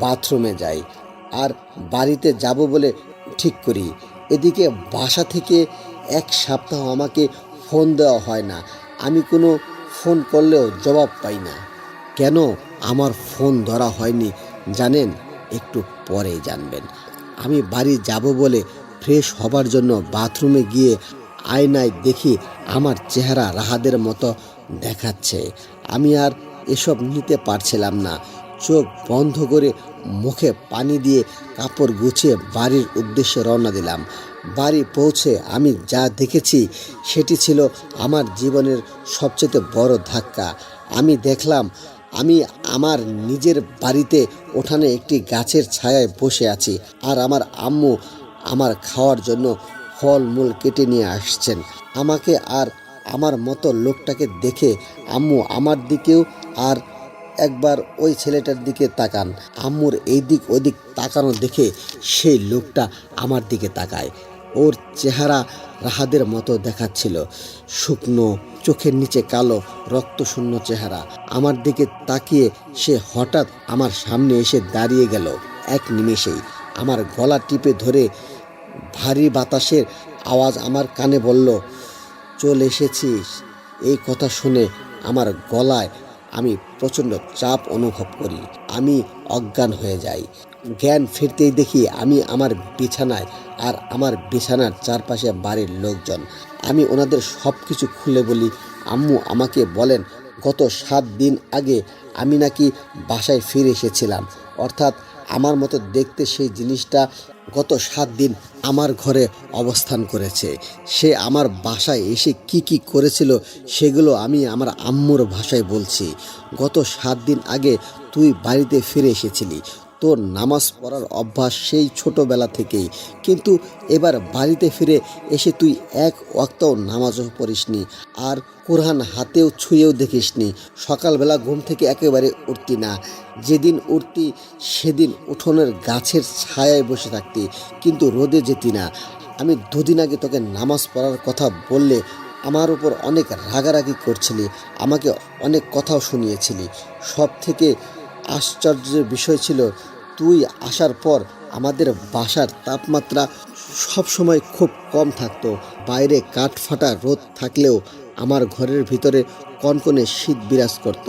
বাথরুমে যাই আর বাড়িতে যাব বলে ঠিক করি। এদিকে বাসা থেকে এক সপ্তাহ আমাকে ফোন দেওয়া হয় না। আমি কোনো ফোন করলেও জবাব পাই না। কেন আমার ফোন ধরা হয়নি জানেন? একটু পরেই জানবেন। আমি বাড়ি যাব বলে ফ্রেশ হবার জন্য বাথরুমে গিয়ে আয়নায় দেখি আমার চেহারা রাহাদের মতো দেখাচ্ছে। আমি আর এসব নিতে পারছিলাম না। চোখ বন্ধ করে মুখে পানি দিয়ে কাপড় গুছিয়ে বাড়ির উদ্দেশ্যে রওনা দিলাম। বাড়ি পৌঁছে আমি যা দেখেছি সেটি ছিল আমার জীবনের সবচেয়ে বড় ধাক্কা। আমি দেখলাম আমি আমার নিজের বাড়িতে উঠানে একটি গাছের ছায়ায় বসে আছি, আর আমার আম্মু আমার খাওয়ার জন্য ফলমূল কেটে নিয়ে আসছেন। আমাকে আর আমার মতো লোকটাকে দেখে আম্মু আমার দিকেও আর একবার ওই ছেলেটার দিকে তাকান। আম্মুর এই দিক ওদিক তাকানো দেখে সেই লোকটা আমার দিকে তাকায়। ওর চেহারা রাহাদের মতো দেখাচ্ছিল, শুকনো, চোখের নিচে কালো, রক্তশূন্য চেহারা। আমার দিকে তাকিয়ে সে হঠাৎ আমার সামনে এসে দাঁড়িয়ে গেল। এক নিমেষেই আমার গলা টিপে ধরে ভারী বাতাসের আওয়াজ আমার কানে বলল, চলে এসেছিস। এই কথা শুনে আমার গলায় আমি প্রচণ্ড চাপ অনুভব করি। আমি অজ্ঞান হয়ে যাই। জ্ঞান ফিরতেই দেখি আমি আমার বিছানায়, আর আমার বিছানার চারপাশে বাড়ির লোকজন। আমি ওনাদের সব কিছু খুলে বলি। আম্মু আমাকে বলেন, গত 7 দিন আগে আমি নাকি বাসায় ফিরে এসেছিলাম, অর্থাৎ আমার মতো দেখতে সেই জিনিসটা গত 7 দিন আমার ঘরে অবস্থান করেছে। সে আমার বাসায় এসে কি কি করেছিল সেগুলো আমি আমার আম্মুর ভাষায় বলছি। গত 7 দিন আগে তুই বাড়িতে ফিরে এসেছিলি। তোর নামাজ পড়ার অভ্যাস সেই ছোটোবেলা থেকেই, কিন্তু এবার বাড়িতে ফিরে এসে তুই এক ওয়াক্তও নামাজও পড়িসনি, আর কোরআন হাতেও ছুঁয়েও দেখিসনি। সকালবেলা ঘুম থেকে একেবারে উঠতি না। যেদিন উঠতি সেদিন উঠোনের গাছের ছায়ায় বসে থাকতি, কিন্তু রোদে যেতি না। আমি 2 দিন আগে তোকে নামাজ পড়ার কথা বললে আমার উপর অনেক রাগারাগি করছিলি, আমাকে অনেক কথাও শুনিয়েছিলি। সব থেকে আশ্চর্যের বিষয় ছিল, তুই আসার পর আমাদের বাসার তাপমাত্রা সবসময় খুব কম থাকতো। বাইরে কাঠফাটা রোদ থাকলেও আমার ঘরের ভিতরে কনকনে শীত বিরাজ করত।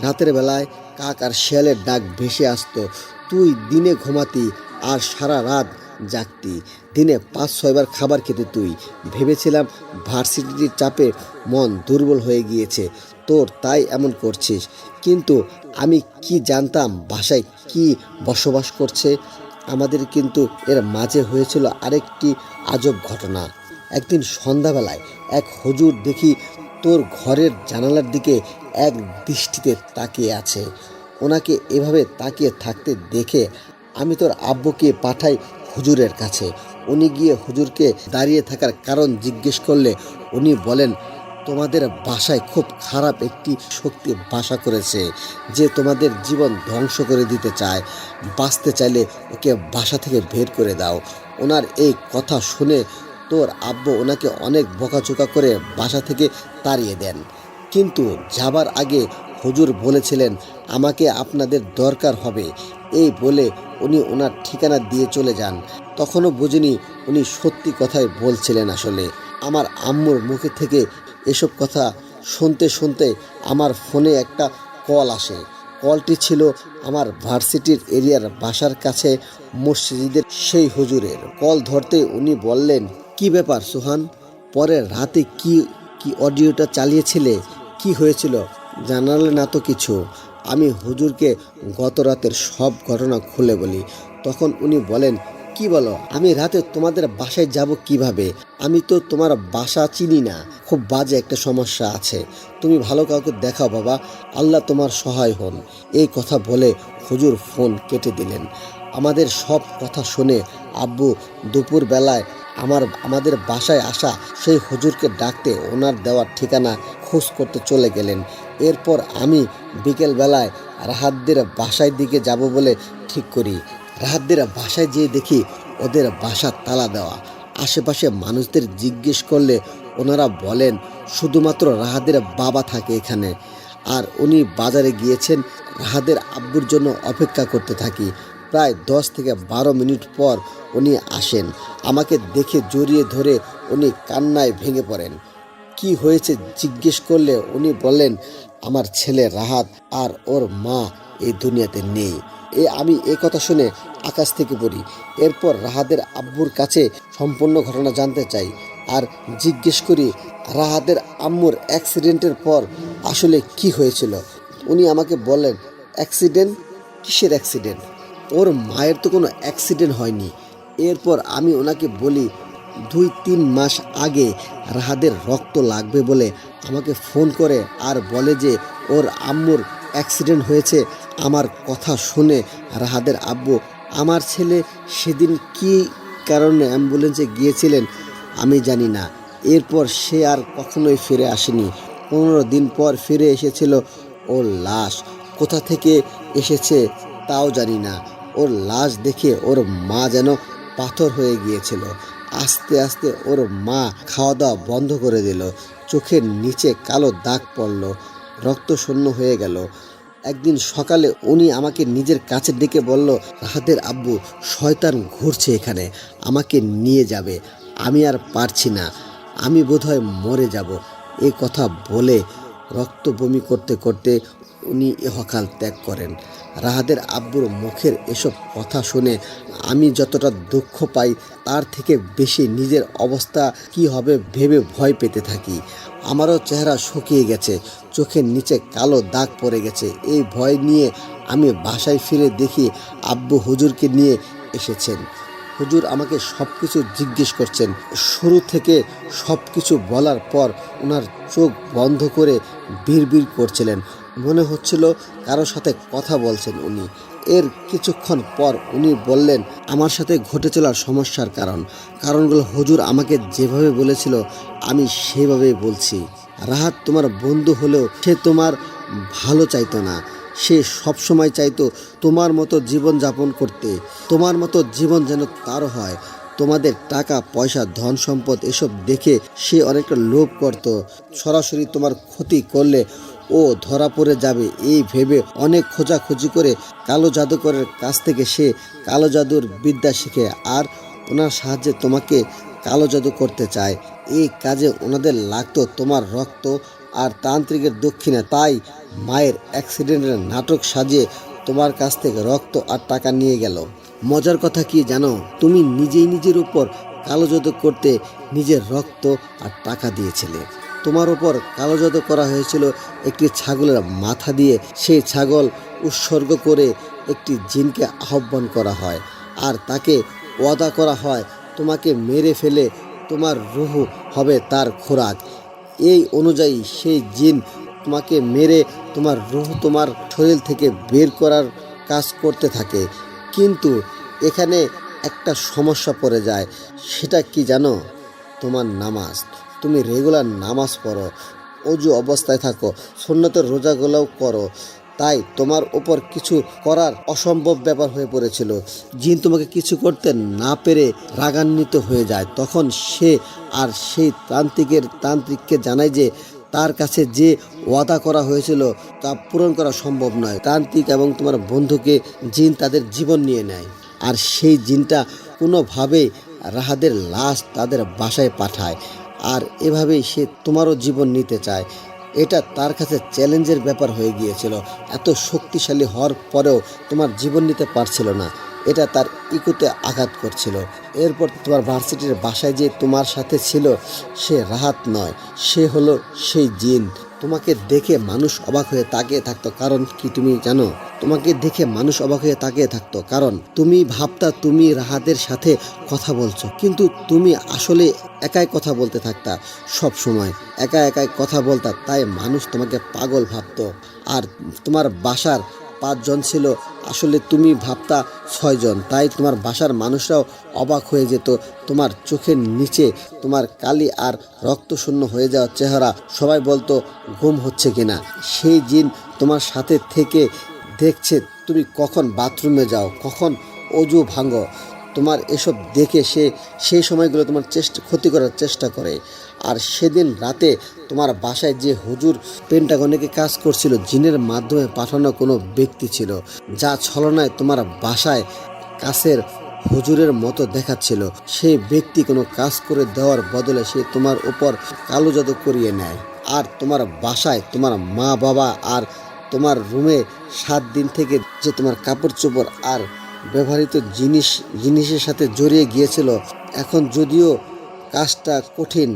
রাতের বেলায় কাক আর শিয়ালের ডাক ভেসে আসতো। তুই দিনে ঘুমাতি আর সারা রাত জাগতি। দিনে 5-6 বার খাবার খেতে তুই। ভেবেছিলাম ভার্সিটির চাপে মন দুর্বল হয়ে গিয়েছে তোর, তাই এমন করছিস। কিন্তু আমি কি জানতাম বাসায় কি বসবাস করছে। আমাদের কিন্তু এর মাঝে হয়েছিল আরেকটি আজব ঘটনা। একদিন সন্ধ্যাবেলায় এক হুজুর দেখি তোর ঘরের জানালার দিকে এক দৃষ্টিতে তাকিয়ে আছে। ওনাকে এভাবে তাকিয়ে থাকতে দেখে আমি তোর আব্বুকে পাঠাই হুজুরের কাছে। উনি গিয়ে হুজুরকে দাঁড়িয়ে থাকার কারণ জিজ্ঞেস করলে উনি বলেন, তোমাদের বাসায় খুব খারাপ একটি শক্তি বাসা করেছে, যে তোমাদের জীবন ধ্বংস করে দিতে চায়। বাঁচতে চাইলে ওকে বাসা থেকে বের করে দাও। ওনার এই কথা শুনে তোর আব্বু ওনাকে অনেক বকাচোকা করে বাসা থেকে তাড়িয়ে দেন। কিন্তু যাবার আগে হুজুর বলেছিলেন, আমাকে আপনাদের দরকার হবে। এই বলে উনি ওনার ঠিকানা দিয়ে চলে যান। তখনও বুঝিনি উনি সত্যি কথাই বলছিলেন। আসলে আমার আম্মুর মুখে থেকে এসব কথা শুনতে শুনতে আমার ফোনে একটা কল আসে। কলটি ছিল আমার ভার্সিটির এরিয়ার বাসার কাছে মসজিদের সেই হুজুরের। কল ধরতে উনি বললেন, কি ব্যাপার সোহান, পরের রাতে কি কি অডিওটা চালিয়েছিলে, কি হয়েছিল? জানালে না তো কিছু। আমি হুজুরকে গত রাতের সব ঘটনা খুলে বলি। তখন উনি বলেন, কি বলো? আমি রাতে তোমাদের বাসায় যাব কিভাবে? আমি তো তোমার বাসা চিনি না। খুব বাজে একটা সমস্যা আছে। তুমি ভালো কাউকে দেখাও বাবা, আল্লাহ তোমার সহায় হন। এই কথা বলে হুজুর ফোন কেটে দিলেন। আমাদের সব কথা শুনে আব্বু দুপুর বেলায় আমাদের বাসায় আসা সেই হুজুরকে ডাকতে ওনার দেওয়ার ঠিকানা খোঁজ করতে চলে গেলেন। এরপর আমি বিকেল বেলায় রাহাতদের বাসায় দিকে যাব বলে ঠিক করি। রাহাতদের বাসায় যেয়ে দেখি ওদের বাসা তালা দেওয়া। আশেপাশে মানুষদের জিজ্ঞেস করলে ওনারা বলেন শুধুমাত্র রাহাতদের বাবা থাকে এখানে, আর উনি বাজারে গিয়েছেন। রাহাতদের আব্বুর জন্য অপেক্ষা করতে থাকি। প্রায় 10 থেকে 12 মিনিট পর উনি আসেন। আমাকে দেখে জড়িয়ে ধরে উনি কান্নায় ভেঙে পড়েন। কি হয়েছে জিজ্ঞেস করলে উনি বললেন, আমার ছেলে রাহাত আর ওর মা এই দুনিয়াতে নেই। আমি এই কথা শুনে আকাশ থেকে পড়ি। এরপর রাহাতের আব্বুর কাছে সম্পূর্ণ ঘটনা জানতে চাই আর জিজ্ঞেস করি, রাহাতের আম্মুর অ্যাক্সিডেন্টের পর আসলে কি হয়েছিল? উনি আমাকে বললেন, অ্যাক্সিডেন্ট? কিসের অ্যাক্সিডেন্ট? ওর মায়ের তো কোনো অ্যাক্সিডেন্ট হয়নি। এরপর আমি ওনাকে বলি, 2-3 মাস আগে রাহাদের রক্ত লাগবে বলে আমাকে ফোন করে আর বলে যে ওর আম্মুর অ্যাক্সিডেন্ট হয়েছে। আমার কথা শুনে রাহাদের আব্বু, আমার ছেলে সেদিন কী কারণে অ্যাম্বুলেন্সে গিয়েছিলেন আমি জানি না। এরপর সে আর কখনোই ফিরে আসেনি। 15 দিন পর ফিরে এসেছিল। ওর লাশ কোথা থেকে এসেছে তাও জানি না। ওর লাশ দেখে ওর মা যেন পাথর হয়ে গিয়েছিল। আস্তে আস্তে ওর মা খাওয়া দাওয়া বন্ধ করে দিল। চোখের নিচে কালো দাগ পড়ল, রক্ত শূন্য হয়ে গেল। একদিন সকালে উনি আমাকে নিজের কাছে ডেকে বলল, রাহাতের আব্বু, শয়তান ঘুরছে এখানে, আমাকে নিয়ে যাবে। আমি আর পারছি না, আমি বোধহয় মরে যাব। এই কথা বলে রক্ত বমি করতে করতে উনি ইহকাল ত্যাগ করেন। রাহাতের আব্বুর মুখের এসব কথা শুনে আমি যতটা দুঃখ পাই তার থেকে বেশি নিজের অবস্থা কি হবে ভেবে ভয় পেতে থাকি। আমারও চেহারা শুকিয়ে গেছে, চোখের নিচে কালো দাগ পড়ে গেছে। এই ভয় নিয়ে আমি বাসায় ফিরে দেখি আব্বু হুজুরকে নিয়ে এসেছেন। হুজুর আমাকে সব কিছু জিজ্ঞেস করছেন। শুরু থেকে সব কিছু বলার পর ওনার চোখ বন্ধ করে বিড়বিড় করছিলেন। মনে হচ্ছিল কারোর সাথে কথা বলছেন উনি। এর কিছুক্ষণ পর উনি বললেন, আমার সাথে ঘটে চলার সমস্যার কারণগুলো হুজুর আমাকে যেভাবে বলেছিল আমি সেভাবেই বলছি। রাহাত তোমার বন্ধু হলেও সে তোমার ভালো চাইতো না। সে সবসময় চাইতো তোমার মতো জীবন যাপন করতে, তোমার মতো জীবন যেন তারও হয়। তোমাদের টাকা পয়সা ধন সম্পদ এসব দেখে সে অনেকটা লোভ করত। সরাসরি তোমার ক্ষতি করলে ও ধরা পড়ে যাবে এই ভেবে অনেক খোঁজাখুঁজি করে কালো জাদুকরের কাছ থেকে সে কালো জাদুর বিদ্যা শিখে আর ওনার সাহায্যে তোমাকে কালো জাদু করতে চায়। এই কাজে ওনাদের লাগতো তোমার রক্ত আর তান্ত্রিকের দক্ষিণা। তাই মায়ের অ্যাক্সিডেন্টের নাটক সাজিয়ে তোমার কাছ থেকে রক্ত আর টাকা নিয়ে গেল। মজার কথা কি জানো, তুমি নিজেই নিজের উপর কালো জাদু করতে নিজের রক্ত আর টাকা দিয়েছিলে। তোমার উপর কালো জাদু করা হয়েছিল একটি ছাগলের মাথা দিয়ে। সেই ছাগল উৎসর্গ করে একটি জিনকে আহ্বান করা হয় আর তাকে ওয়াদা করা হয় তোমাকে মেরে ফেলে তোমার রূহ হবে তার খোরাক। এই অনুযায়ী সেই জিন তোমাকে মেরে তোমার রূহ তোমার শরীর থেকে বের করার কাজ করতে থাকে। কিন্তু এখানে একটা সমস্যা পড়ে যায়, সেটা কি জানো? তোমার নামাজ। তুমি রেগুলার নামাজ পড়ো, অজু অবস্থায় থাকো, সুন্নতের রোজাগুলোও করো, তাই তোমার উপর কিছু করার অসম্ভব ব্যাপার হয়ে পড়েছিল। জিন তোমাকে কিছু করতে না পেরে রাগান্বিত হয়ে যায়। তখন সে আর সেই তান্ত্রিককে জানায় যে তার কাছে যে ওয়াদা করা হয়েছিল তা পূরণ করা সম্ভব নয়। তান্ত্রিক এবং তোমার বন্ধুকে জিন তাদের জীবন নিয়ে নেয়। আর সেই জিনটা কোনোভাবেই রাহাদের লাশ তাদের বাসায় পাঠায়, আর এভাবেই সে তোমারও জীবন নিতে চায়। এটা তার কাছে চ্যালেঞ্জের ব্যাপার হয়ে গিয়েছিল। এত শক্তিশালী হওয়ার পরেও তোমার জীবন নিতে পারছিল না, এটা তার ইকুতে আঘাত করছিল। এরপর তোমার ভার্সিটির বাসায় যে তোমার সাথে ছিল সে রাহাত নয়, সে হলো সেই জিন। তোমাকে দেখে মানুষ অবাক হয়ে তাকিয়ে থাকতো, কারণ কি তুমি জানো? তোমাকে দেখে মানুষ অবাক হয়ে তাকিয়ে থাকতো কারণ তুমি ভাবতা তুমি রাহাতের সাথে কথা বলছো, কিন্তু তুমি আসলে একাই কথা বলতে থাকতা। সব সময় একাই কথা বলতা, তাই মানুষ তোমাকে পাগল ভাবতো। আর তোমার বাসার 5 জন ছিল, আসলে তুমি ভাবতা 6 জন, তাই তোমার বাসার মানুষরাও অবাক হয়ে যেত। তোমার চোখের নিচে তোমার কালি আর রক্তশূন্য হয়ে যাওয়া চেহারা, সবাই বলতো ঘুম হচ্ছে কিনা। সেই জিন তোমার সাথে থেকে দেখছে তুমি কখন বাথরুমে যাও, কখন অজু ভাঙো। তোমার এসব দেখে সে সেই সময়গুলো তোমার ক্ষতি করার চেষ্টা করে। আর সেদিন রাতে তোমার বাসায় যে হুজুর পেন্টাগনে কাজ করছিল, জিনের মাধ্যমে পাঠানো কোনো ব্যক্তি ছিল, যা ছলনায় তোমার বাসায় কাছের হুজুরের মতো দেখাচ্ছিল। সেই ব্যক্তি কোনো কাজ করে দেওয়ার বদলে সে তোমার উপর কালো জাদু করিয়ে নেয়। আর তোমার বাসায় তোমার মা বাবা আর তোমার রুমে 7 দিন থেকে যে তোমার কাপড় চোপড় আর ব্যবহৃত জিনিসের সাথে জড়িয়ে গিয়েছিল। এখন যদিও কাজটা কঠিন,